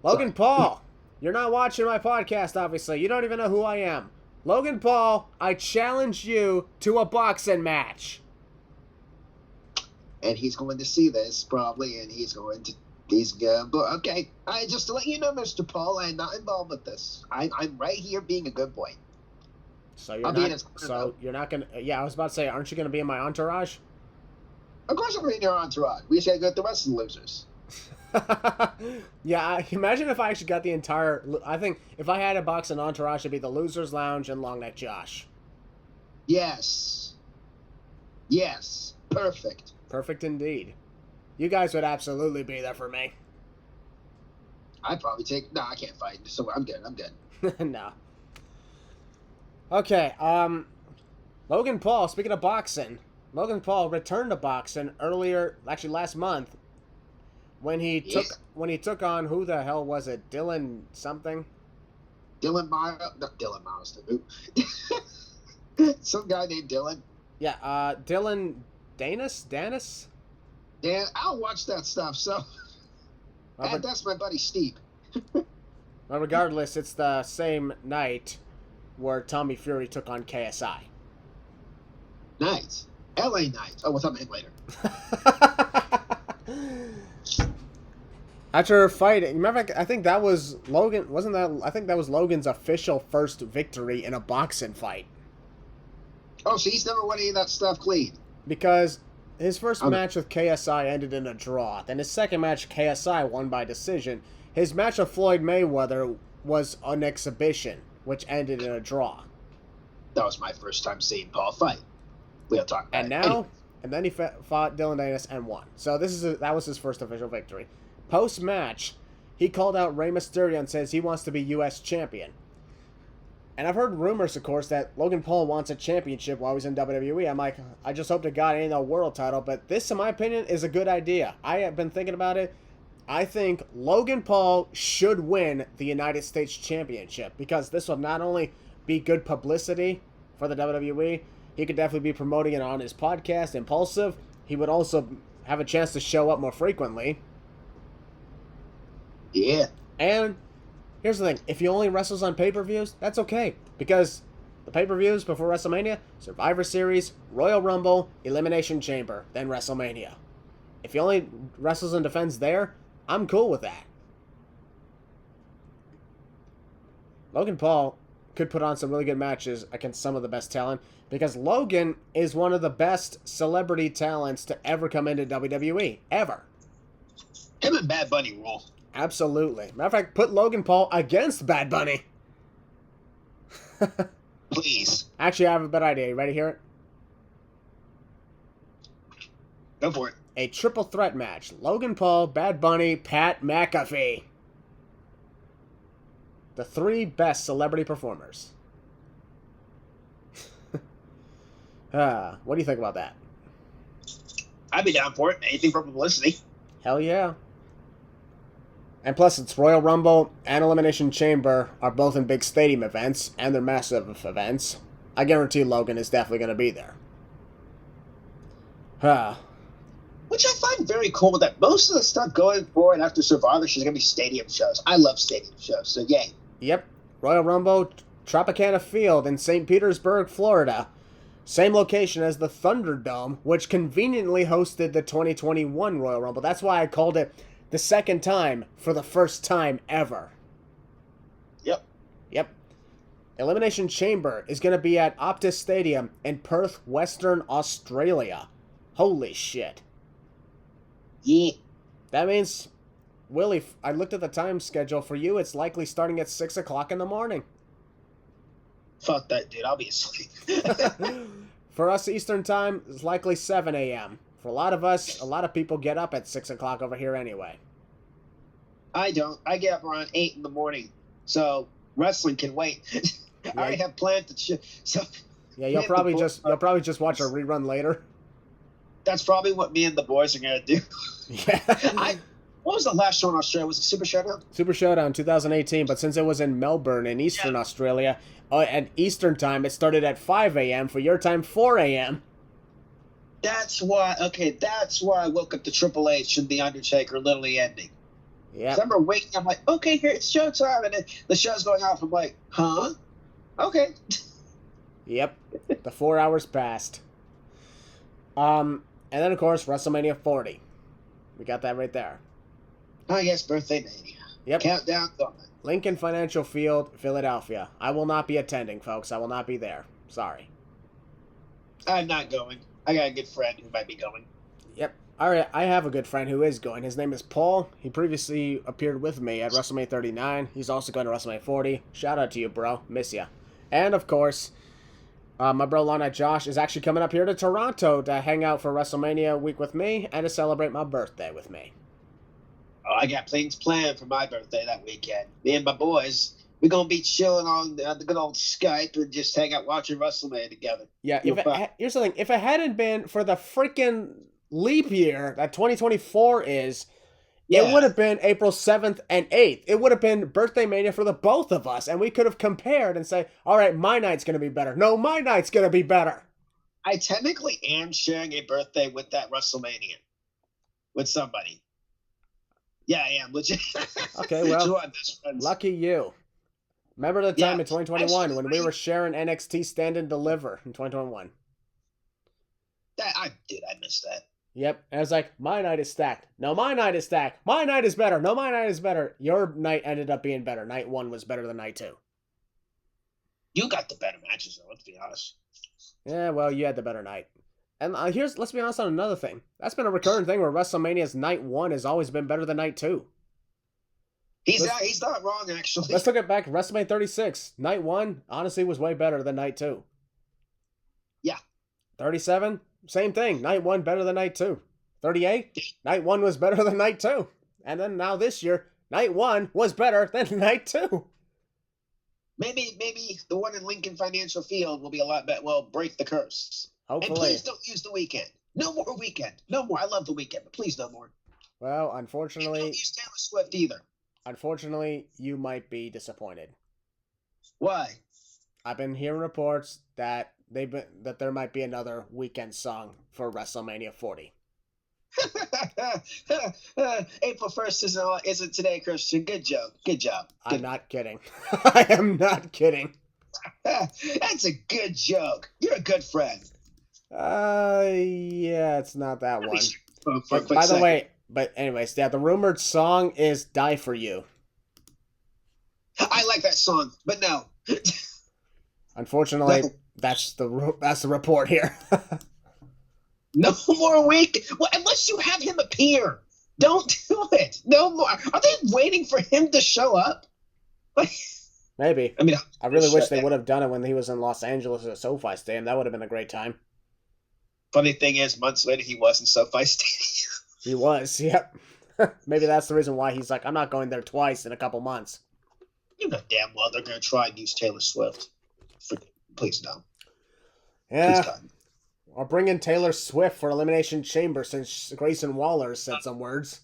Logan Paul, you're not watching my podcast, obviously. You don't even know who I am. Logan Paul, I challenge you to a boxing match. And he's going to see this, probably, and but okay. Just to let you know, Mr. Paul, I'm not involved with this. I'm right here being a good boy. So you're not gonna. Yeah, I was about to say, aren't you gonna be in my entourage? Of course I'm in your entourage. We say good to the rest of the losers. Yeah, imagine if I actually got the entire... I think if I had a boxing entourage, it'd be the Losers Lounge and Long Neck Josh. Yes. Yes. Perfect. Perfect indeed. You guys would absolutely be there for me. I'd probably take... No, I can't fight. So I'm good. No. Okay, Logan Paul, speaking of boxing, Logan Paul returned to boxing earlier, actually last month, when he took on, who the hell was it? Dylan something? Dylan Miles? Not Dylan Miles. Some guy named Dylan. Yeah, Dylan Danis? Dan, I don't watch that stuff, so... that's my buddy Steve. Well, regardless, it's the same night where Tommy Fury took on KSI. Nice. LA Knights. Oh, we'll talk about him later. After fighting, remember, I think that was Logan, wasn't that, I think that was Logan's official first victory in a boxing fight. Oh, so he's never won any of that stuff clean. Because his first match with KSI ended in a draw. Then his second match, KSI won by decision. His match with Floyd Mayweather was an exhibition, which ended in a draw. That was my first time seeing Paul fight. We'll talk about it. And then he fought Dylan Danis and won. So that was his first official victory. Post-match, he called out Rey Mysterio and says he wants to be U.S. champion. And I've heard rumors, of course, that Logan Paul wants a championship while he's in WWE. I'm like, I just hope to God it ain't a world title. But this, in my opinion, is a good idea. I have been thinking about it. I think Logan Paul should win the United States Championship because this will not only be good publicity for the WWE, he could definitely be promoting it on his podcast, Impulsive. He would also have a chance to show up more frequently. Yeah. And here's the thing. If he only wrestles on pay-per-views, that's okay. Because the pay-per-views before WrestleMania, Survivor Series, Royal Rumble, Elimination Chamber, then WrestleMania. If he only wrestles and defends there, I'm cool with that. Logan Paul could put on some really good matches against some of the best talent because Logan is one of the best celebrity talents to ever come into WWE. Ever. Him and Bad Bunny rule. Absolutely. Matter of fact, put Logan Paul against Bad Bunny. Please. Actually, I have a better idea. You ready to hear it? Go for it. A triple threat match. Logan Paul, Bad Bunny, Pat McAfee. The three best celebrity performers. What do you think about that? I'd be down for it. Anything for publicity. Hell yeah. And plus, it's Royal Rumble and Elimination Chamber are both in big stadium events, and they're massive events. I guarantee Logan is definitely going to be there. Which I find very cool that most of the stuff going forward after Survivor is going to be stadium shows. I love stadium shows, so yay. Yep. Royal Rumble, Tropicana Field in St. Petersburg, Florida. Same location as the Thunderdome, which conveniently hosted the 2021 Royal Rumble. That's why I called it the second time for the first time ever. Yep. Elimination Chamber is going to be at Optus Stadium in Perth, Western Australia. Holy shit. Yeah. That means, Willie, I looked at the time schedule for you. It's likely starting at 6 o'clock in the morning. Fuck that, dude. I'll be asleep. For us, Eastern time, it's likely 7 a.m. For a lot of us, a lot of people get up at 6 o'clock over here anyway. I don't. I get up around 8 in the morning. So wrestling can wait. Yeah. I already have planned to... Yeah, you'll probably just watch a rerun later. That's probably what me and the boys are going to do. Yeah. What was the last show in Australia? Was it Super Showdown? Super Showdown 2018, but since it was in Melbourne in Eastern Australia, at Eastern time, it started at 5 a.m. For your time, 4 a.m. That's why I woke up to Triple H and The Undertaker literally ending. Yeah. I remember waking up, I'm like, okay, here, it's showtime. And then the show's going off. I'm like, huh? Okay. Yep. The 4 hours passed. And then, of course, WrestleMania 40. We got that right there. Oh, yes, Birthday Mania. Yep. Countdown going. Lincoln Financial Field, Philadelphia. I will not be attending, folks. I will not be there. Sorry. I'm not going. I got a good friend who might be going. Yep. All right, I have a good friend who is going. His name is Paul. He previously appeared with me at WrestleMania 39. He's also going to WrestleMania 40. Shout out to you, bro. Miss ya. And, of course, my bro Lana Josh is actually coming up here to Toronto to hang out for WrestleMania week with me and to celebrate my birthday with me. Oh, I got things planned for my birthday that weekend. Me and my boys, we're going to be chilling on the good old Skype and just hang out watching WrestleMania together. Yeah, here's the thing. If it hadn't been for the freaking leap year that 2024 is, it would have been April 7th and 8th. It would have been Birthday Mania for the both of us, and we could have compared and say, all right, my night's going to be better. No, my night's going to be better. I technically am sharing a birthday with that WrestleMania. With somebody. Yeah, I am. Legit. Okay, well, lucky you. Remember the time in 2021 when we were sharing NXT Stand and Deliver in 2021? I missed that. Yep. And I was like, my night is stacked. No, my night is stacked. My night is better. No, my night is better. Your night ended up being better. Night 1 was better than night 2. You got the better matches, though, let's be honest. Yeah, well, you had the better night. And let's be honest on another thing. That's been a recurring thing where WrestleMania's night 1 has always been better than night 2. He's not wrong, actually. Let's look at back WrestleMania 36. Night 1, honestly, was way better than night 2. Yeah. 37, same thing. Night 1 better than night 2. 38, night 1 was better than night 2. And then now this year, night 1 was better than night 2. Maybe the one in Lincoln Financial Field will be a lot better. Well, break the curse. Hopefully. And please don't use the weekend. No more weekend. No more. I love the weekend, but please no more. Well, unfortunately. And don't use Taylor Swift either. Unfortunately, you might be disappointed. Why? I've been hearing reports that there might be another weekend song for WrestleMania 40. April 1st isn't today, Christian. Good joke. Good job. I'm not kidding. I am not kidding. That's a good joke. You're a good friend. Yeah, it's not that one. By the way, but anyways, yeah, the rumored song is "Die for You." I like that song, but no. Unfortunately, that's the report here. No more week. Well, unless you have him appear, don't do it. No more. Are they waiting for him to show up? Maybe. I mean, I really wish they would have done it when he was in Los Angeles at SoFi Stadium. That would have been a great time. Funny thing is, months later, he was in SoFi Stadium. He was, yep. Maybe that's the reason why he's like, I'm not going there twice in a couple months. You know damn well they're going to try and use Taylor Swift. Please no. Yeah. Or bring in Taylor Swift for Elimination Chamber since Grayson Waller said some words.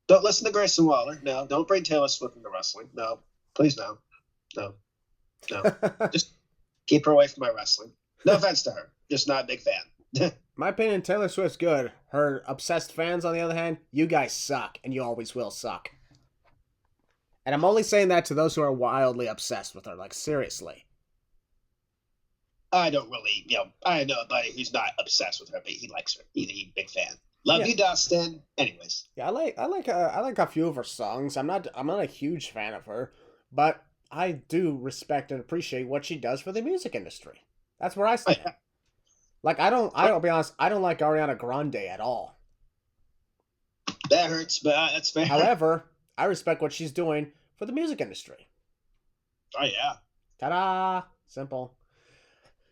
Don't listen to Grayson Waller. No, don't bring Taylor Swift into wrestling. No. Please no. No. Just keep her away from my wrestling. No offense to her. Just not a big fan. My opinion, Taylor Swift's good. Her obsessed fans, on the other hand, you guys suck, and you always will suck. And I'm only saying that to those who are wildly obsessed with her. Like, seriously. I don't really, I know a buddy who's not obsessed with her, but he likes her. He's a big fan. Love you, Dustin. Anyways. Yeah, I like a few of her songs. I'm not a huge fan of her, but I do respect and appreciate what she does for the music industry. That's where I stand. Like, I'll be honest, I don't like Ariana Grande at all. That hurts, but that's fair. However, I respect what she's doing for the music industry. Oh, yeah. Ta-da! Simple.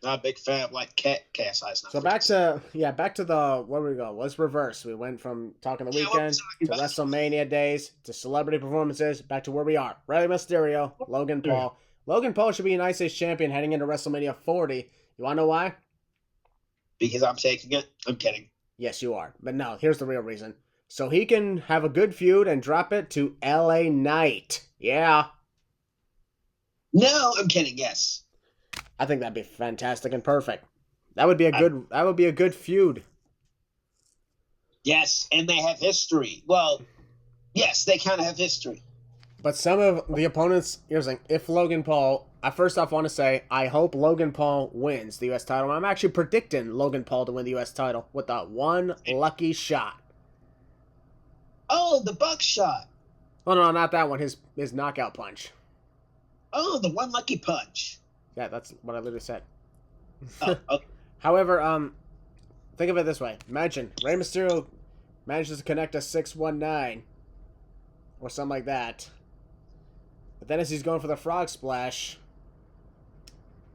Not a big fan of, like, KSI's not. So back to the, where we go? Let's reverse. We went from talking the weekend to WrestleMania days to celebrity performances, back to where we are. Rey Mysterio, Logan Paul. Logan Paul should be United States champion heading into WrestleMania 40. You want to know why? Because I'm taking it? I'm kidding. Yes, you are. But no, here's the real reason. So he can have a good feud and drop it to LA Knight. Yeah. No, I'm kidding, yes. I think that'd be fantastic and perfect. That would be a good feud. Yes, and they have history. Well, yes, they kind of have history. But some of the opponents, here's the thing, if Logan Paul, I first off want to say, I hope Logan Paul wins the U.S. title. I'm actually predicting Logan Paul to win the U.S. title with that one lucky shot. Oh, the buckshot. Oh, no, not that one. His knockout punch. Oh, the one lucky punch. Yeah, that's what I literally said. Oh, okay. However, think of it this way. Imagine Rey Mysterio manages to connect a 619 or something like that. But then as he's going for the frog splash,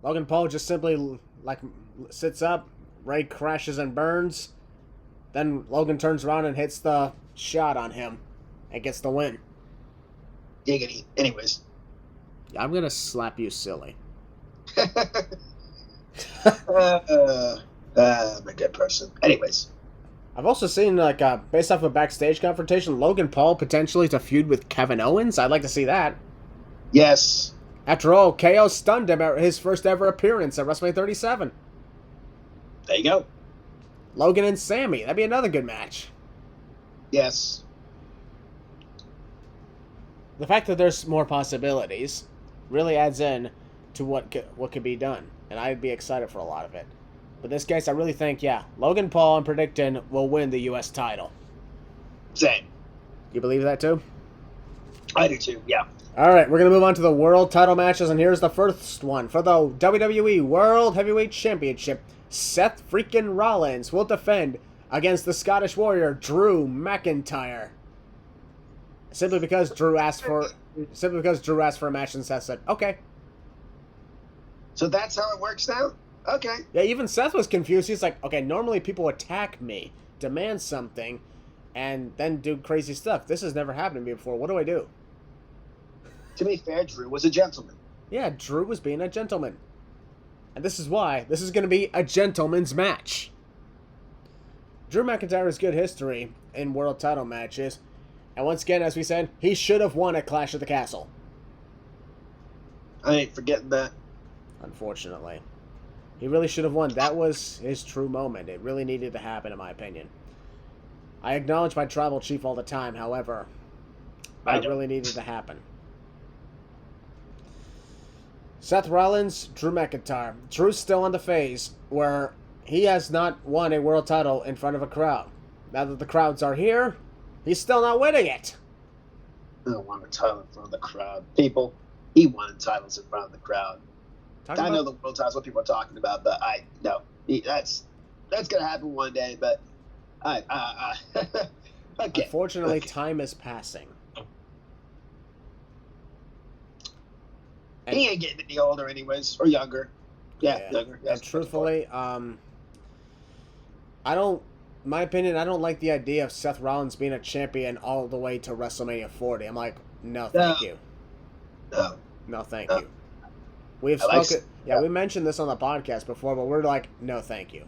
Logan Paul just simply like sits up, Rey crashes and burns. Then Logan turns around and hits the shot on him and gets the win. Giggity. Anyways. I'm going to slap you silly. I'm a good person. Anyways. I've also seen, like, based off a backstage confrontation, Logan Paul potentially to feud with Kevin Owens. I'd like to see that. Yes. After all, KO stunned him at his first ever appearance at WrestleMania 37. There you go. Logan and Sammy. That'd be another good match. Yes. The fact that there's more possibilities really adds in to what could be done. And I'd be excited for a lot of it. But in this case, I really think, yeah, Logan Paul, I'm predicting, will win the U.S. title. Same. You believe that too? I do too, yeah. All right, we're going to move on to the world title matches, and here's the first one. For the WWE World Heavyweight Championship, Seth freaking Rollins will defend against the Scottish Warrior, Drew McIntyre. Simply because Drew asked for a match, and Seth said, okay. So that's how it works now? Okay. Yeah, even Seth was confused. He's like, okay, normally people attack me, demand something, and then do crazy stuff. This has never happened to me before. What do I do? To be fair, Drew was a gentleman. Yeah, Drew was being a gentleman. And this is why. This is going to be a gentleman's match. Drew McIntyre has good history in world title matches. And once again, as we said, he should have won at Clash of the Castle. I ain't forgetting that. Unfortunately. He really should have won. That was his true moment. It really needed to happen, in my opinion. I acknowledge my tribal chief all the time, however, that really needed to happen. Seth Rollins, Drew McIntyre. Drew's still on the phase where he has not won a world title in front of a crowd. Now that the crowds are here, he's still not winning it. I don't want a title in front of the crowd. People, he won titles in front of the crowd. I know the world title's what people are talking about, but that's gonna happen one day. But okay. Unfortunately, time is passing. He ain't getting any older, anyways, or younger. Yeah. Younger. And truthfully, my opinion, I don't like the idea of Seth Rollins being a champion all the way to WrestleMania 40. I'm like, no, thank you. No, thank you. We've spoken. We mentioned this on the podcast before, but we're like, no, thank you.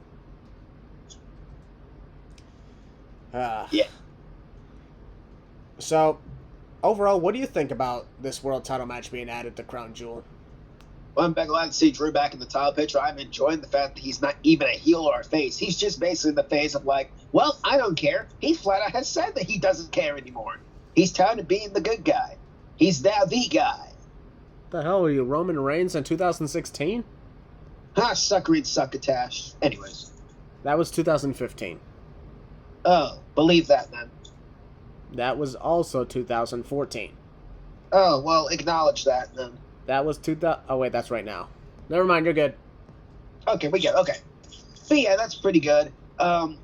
Yeah. So, overall, what do you think about this world title match being added to Crown Jewel? Well, I'm glad to see Drew back in the title picture. I'm enjoying the fact that he's not even a heel or a face. He's just basically in the phase of like, well, I don't care. He flat out has said that he doesn't care anymore. He's tired of being the good guy. He's now the guy. The hell are you, Roman Reigns in 2016? Sucker succotash. Anyways. That was 2015. Oh, believe that then. That was also 2014. Oh, well, acknowledge that then. That was 2000. Oh, wait, that's right now. Never mind, you're good. Okay, we good. Okay. But yeah, that's pretty good. I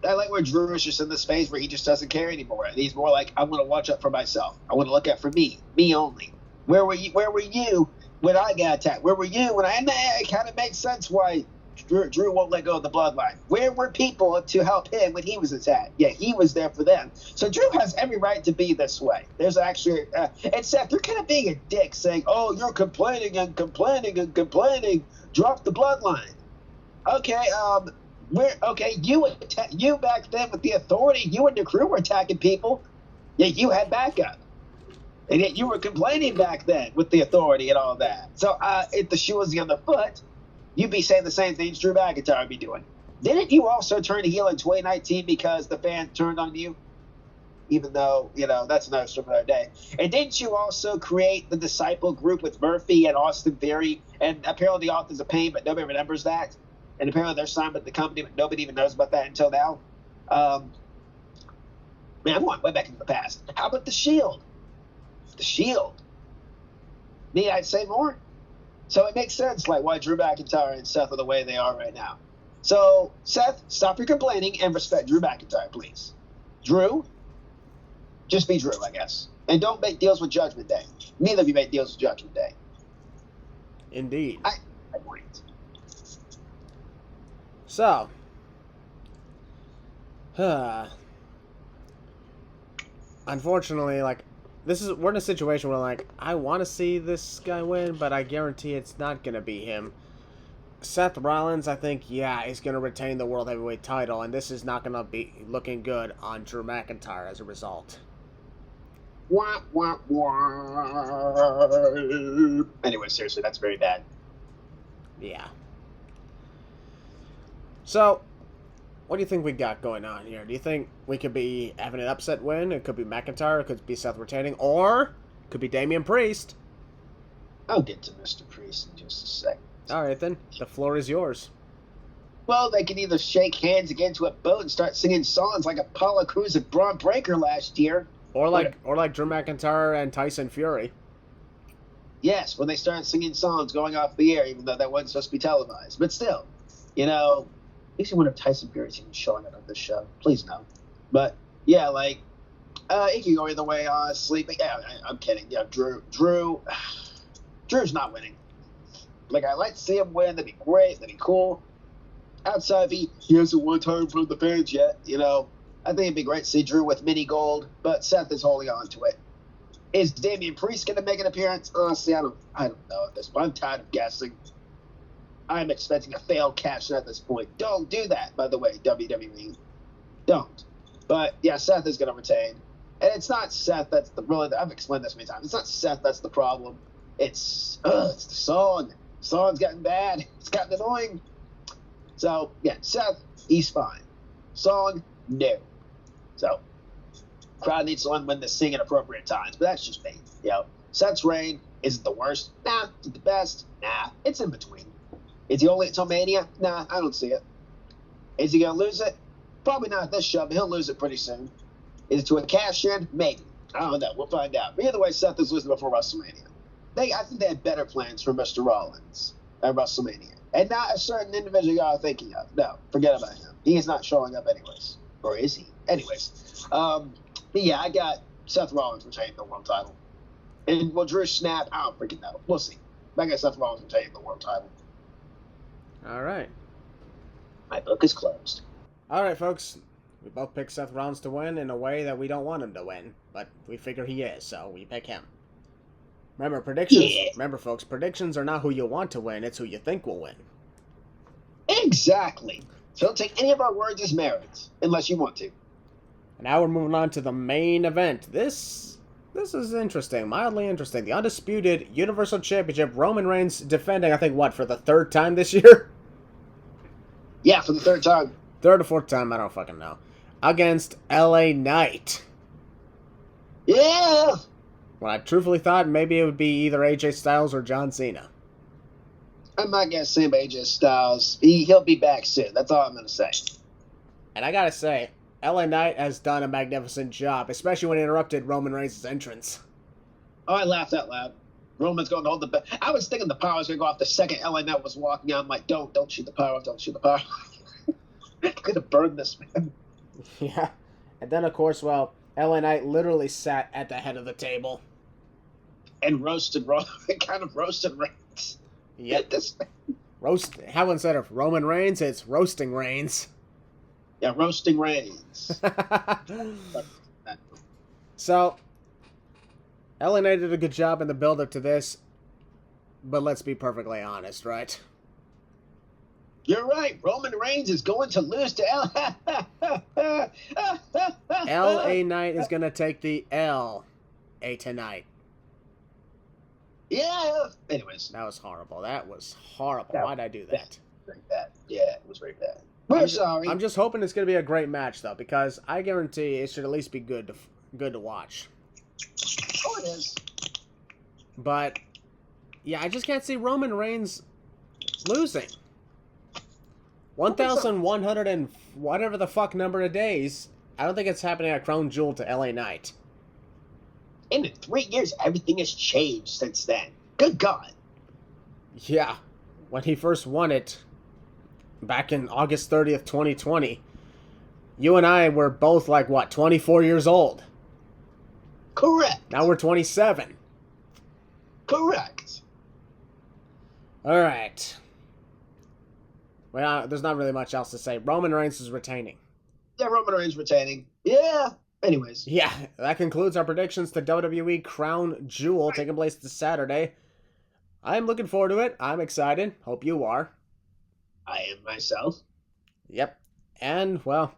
like where Drew is just in this phase where he just doesn't care anymore. He's more like, I want to watch out for myself. I want to look out for me only. Where were you when I got attacked? Where were you when it kind of makes sense why Drew won't let go of the bloodline. Where were people to help him when he was attacked? Yeah, he was there for them. So Drew has every right to be this way. There's actually, and Seth, you're kind of being a dick saying, oh, you're complaining and complaining and complaining. Drop the bloodline. Okay, you back then with the authority, you and the crew were attacking people. Yeah, you had backup. And yet you were complaining back then with the authority and all that. So if the shoe was the other foot, you'd be saying the same things Drew McIntyre would be doing. Didn't you also turn heel in 2019 because the fans turned on you? Even though, that's another story for another day. And didn't you also create the Disciple group with Murphy and Austin Theory? And apparently the Authors of Pain, but nobody remembers that. And apparently they're signed with the company, but nobody even knows about that until now. Man, I'm going way back into the past. How about the Shield? The Shield. Need I say more? So it makes sense, like, why Drew McIntyre and Seth are the way they are right now. So, Seth, stop your complaining and respect Drew McIntyre, please. Drew, just be Drew, I guess. And don't make deals with Judgment Day. Neither of you make deals with Judgment Day. Indeed. I agree. So, unfortunately, like, we're in a situation where, like, I want to see this guy win, but I guarantee it's not going to be him. Seth Rollins, I think, yeah, he's going to retain the World Heavyweight title, and this is not going to be looking good on Drew McIntyre as a result. Wah, wah, wah. Anyway, seriously, that's very bad. Yeah. So, what do you think we got going on here? Do you think we could be having an upset win? It could be McIntyre, it could be Seth retaining, or it could be Damian Priest. I'll get to Mr. Priest in just a second. All right, then. The floor is yours. Well, they can either shake hands again to a boat and start singing songs like Apollo Crews and Braun Breaker last year. Or like Drew McIntyre and Tyson Fury. Yes, when they start singing songs going off the air, even though that wasn't supposed to be televised. But still, makes me wonder if Tyson Fury's even showing up on this show. Please no. But, yeah, it can go either way, honestly. But, yeah, I'm kidding. Yeah, Drew's not winning. Like, I'd like to see him win. That'd be great. That'd be cool. Outside of he hasn't won time from the fans yet, I think it'd be great to see Drew with mini gold, but Seth is holding on to it. Is Damian Priest going to make an appearance? Honestly, I don't know at this point. I'm tired of guessing. I'm expecting a failed cash at this point. Don't do that, by the way, WWE. Don't. But, yeah, Seth is going to retain. And it's not Seth that's I've explained this many times. It's not Seth that's the problem. It's the song. The song's gotten bad. It's gotten annoying. So, yeah, Seth, he's fine. Song, no. So, crowd needs to learn when to sing at appropriate times, but that's just me. Seth's reign isn't the worst. Nah. Is it the best? Nah. It's in between. Is he only until Mania? Nah, I don't see it. Is he going to lose it? Probably not at this show, but he'll lose it pretty soon. Is it to a cash-in? Maybe. I don't know. We'll find out. But either way, Seth is losing before WrestleMania. I think they had better plans for Mr. Rollins at WrestleMania. And not a certain individual y'all are thinking of. No, forget about him. He is not showing up anyways. Or is he? Anyways. But yeah, I got Seth Rollins retaining the world title. And will Drew snap? I don't freaking know. We'll see. I got Seth Rollins retaining the world title. All right. My book is closed. All right, folks. We both picked Seth Rollins to win in a way that we don't want him to win. But we figure he is, so we pick him. Remember, predictions. Yeah. Remember, folks, predictions are not who you want to win, it's who you think will win. Exactly. So don't take any of our words as merits, unless you want to. And now we're moving on to the main event. This is interesting, mildly interesting. The Undisputed Universal Championship, Roman Reigns defending, I think, for the third time this year? Yeah, for the third time. Third or fourth time, I don't fucking know. Against LA Knight. Yeah! When I truthfully thought maybe it would be either AJ Styles or John Cena. I'm not going to say AJ Styles. He'll be back soon. That's all I'm going to say. And I got to say, LA Knight has done a magnificent job, especially when he interrupted Roman Reigns' entrance. Oh, I laughed out loud. Roman's going to hold the belt. I was thinking the power was going to go off the second LA Knight was walking out. I'm like, don't shoot the power off. Don't shoot the power off. Could have burned this man. Yeah. And then, of course, LA Knight literally sat at the head of the table. And roasted Reigns. Yep. How instead of Roman Reigns, it's roasting Reigns. Yeah, roasting Reigns. So, LA Knight did a good job in the build-up to this, but let's be perfectly honest, right? You're right. Roman Reigns is going to lose to LA Knight is going to take the L tonight. Yeah. Anyways. That was horrible. Why'd I do that? Very bad. Yeah, it was very bad. We're sorry. I'm just hoping it's going to be a great match, though, because I guarantee it should at least be good to watch. Oh, it is. But, yeah, I just can't see Roman Reigns losing. 1,100 and whatever the fuck number of days. I don't think it's happening at Crown Jewel to LA Knight. In 3 years, everything has changed since then. Good God. Yeah. When he first won it, back in August 30th, 2020. You and I were both like, what, 24 years old? Correct. Now we're 27. Correct. All right. Well, there's not really much else to say. Roman Reigns is retaining. Yeah, Roman Reigns retaining. Yeah. Anyways. Yeah, that concludes our predictions to WWE Crown Jewel taking place this Saturday. I'm looking forward to it. I'm excited. Hope you are. I am myself. Yep. And, well,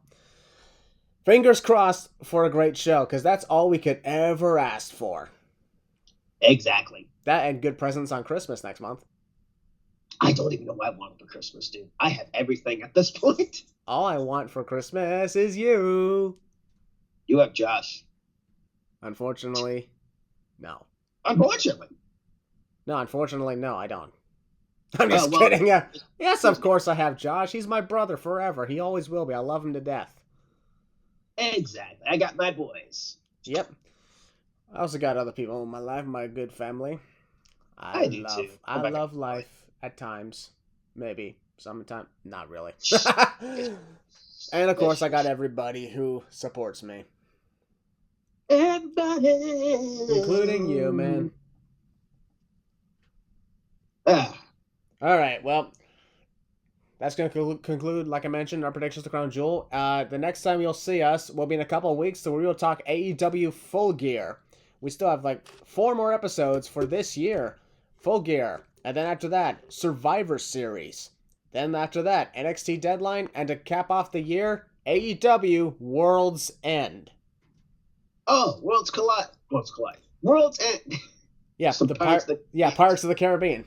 fingers crossed for a great show, because that's all we could ever ask for. Exactly. That and good presents on Christmas next month. I don't even know what I want for Christmas, dude. I have everything at this point. All I want for Christmas is you. You have Josh. Unfortunately, no. Unfortunately. No, unfortunately, no, I don't. I'm just kidding. Yes, of course I have Josh. He's my brother forever. He always will be. I love him to death. Exactly. I got my boys. Yep. I also got other people in my life, my good family. I do too. I love life at times. Maybe. Sometimes. Not really. And of course, I got everybody who supports me. Everybody. Including you, man. All right, well, that's going to conclude, like I mentioned, our predictions to Crown Jewel. The next time you'll see us will be in a couple of weeks, so we will talk AEW Full Gear. We still have, like, 4 more episodes for this year. Full Gear. And then after that, Survivor Series. Then after that, NXT Deadline. And to cap off the year, AEW World's End. Oh, Worlds Collide. World's End. Yeah, So Pirates of the Caribbean.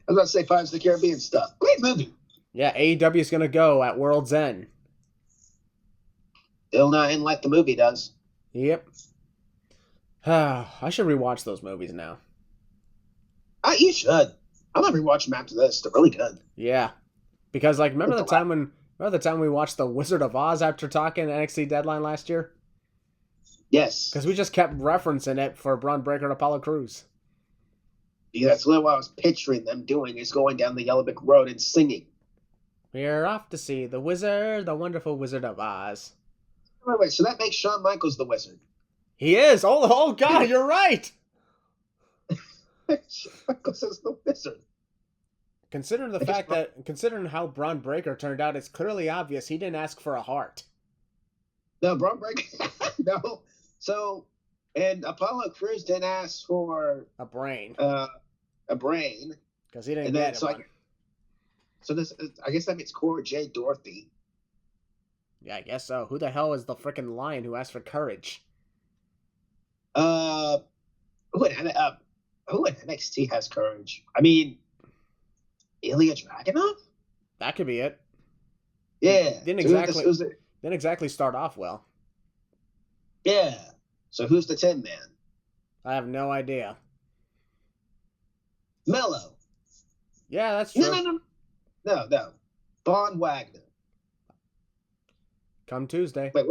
I was about to say Pirates of the Caribbean stuff. Great movie. Yeah, AEW is going to go at World's End. Still not in like the movie does. Yep. I should rewatch those movies now. You should. I'm gonna rewatch them after this. They're really good. Yeah, because like remember the time we watched The Wizard of Oz after talking NXT Deadline last year? Yes. Because we just kept referencing it for Braun Breaker and Apollo Crews. Yeah, that's literally what I was picturing them doing, is going down the Yellow Brick Road and singing. We're off to see the wonderful Wizard of Oz. Wait, so that makes Shawn Michaels the wizard. He is! Oh God, you're right! Shawn Michaels is the wizard. Considering how Braun Breaker turned out, it's clearly obvious he didn't ask for a heart. No, Braun Breaker, no. So, and Apollo Crews didn't ask for a brain. Because he didn't get one. So this, I guess that means Cora J. Dorothy. Yeah, I guess so. Who the hell is the frickin' lion who asked for courage? Who in NXT has courage? I mean, Ilya Dragunov? That could be it. Yeah. Didn't exactly start off well. Yeah. So who's the Tin Man? I have no idea. Mello. Yeah, that's true. No. Von Wagner. Come Tuesday. Wait,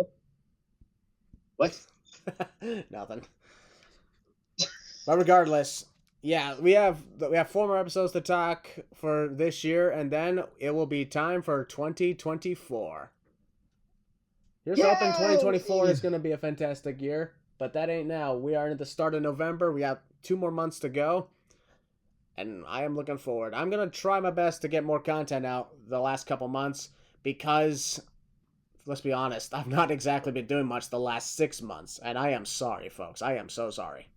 what? Nothing. But regardless, yeah, we have 4 more episodes to talk for this year, and then it will be time for 2024. Here's hoping 2024 is going to be a fantastic year, but that ain't now. We are at the start of November. We have 2 more months to go, and I am looking forward. I'm going to try my best to get more content out the last couple months because, let's be honest, I've not exactly been doing much the last 6 months, and I am sorry, folks. I am so sorry.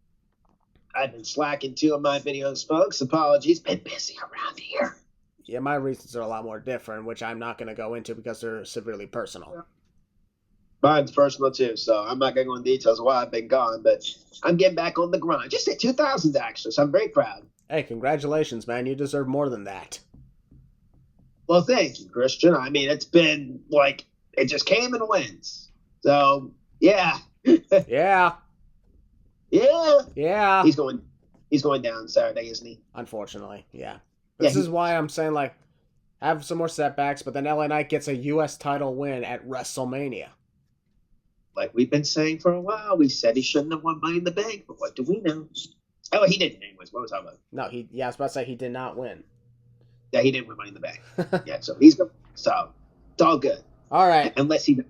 I've been slacking 2 of my videos, folks. Apologies. Been busy around here. Yeah, my reasons are a lot more different, which I'm not going to go into because they're severely personal. Yeah. Mine's personal, too, so I'm not going to go into details of why I've been gone, but I'm getting back on the grind. Just hit 2,000, actually, so I'm very proud. Hey, congratulations, man. You deserve more than that. Well, thank you, Christian. I mean, it's been, like, it just came and went. So, yeah. Yeah. Yeah. He's going down Saturday, isn't he? Unfortunately, yeah. This is why I'm saying, like, have some more setbacks, but then LA Knight gets a U.S. title win at WrestleMania. Like we've been saying for a while, we said he shouldn't have won Money in the Bank, but what do we know? Oh, he didn't anyways. What was I about? No, I was about to say he did not win. Yeah, he didn't win Money in the Bank. Yeah, so he's good. So it's all good. All right. Unless he.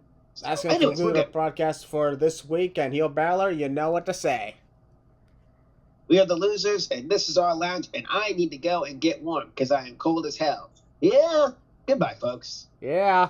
That's going to conclude our broadcast for this week. And Heel Balor, you know what to say. We are the Losers, and this is our lounge, and I need to go and get warm because I am cold as hell. Yeah. Goodbye, folks. Yeah.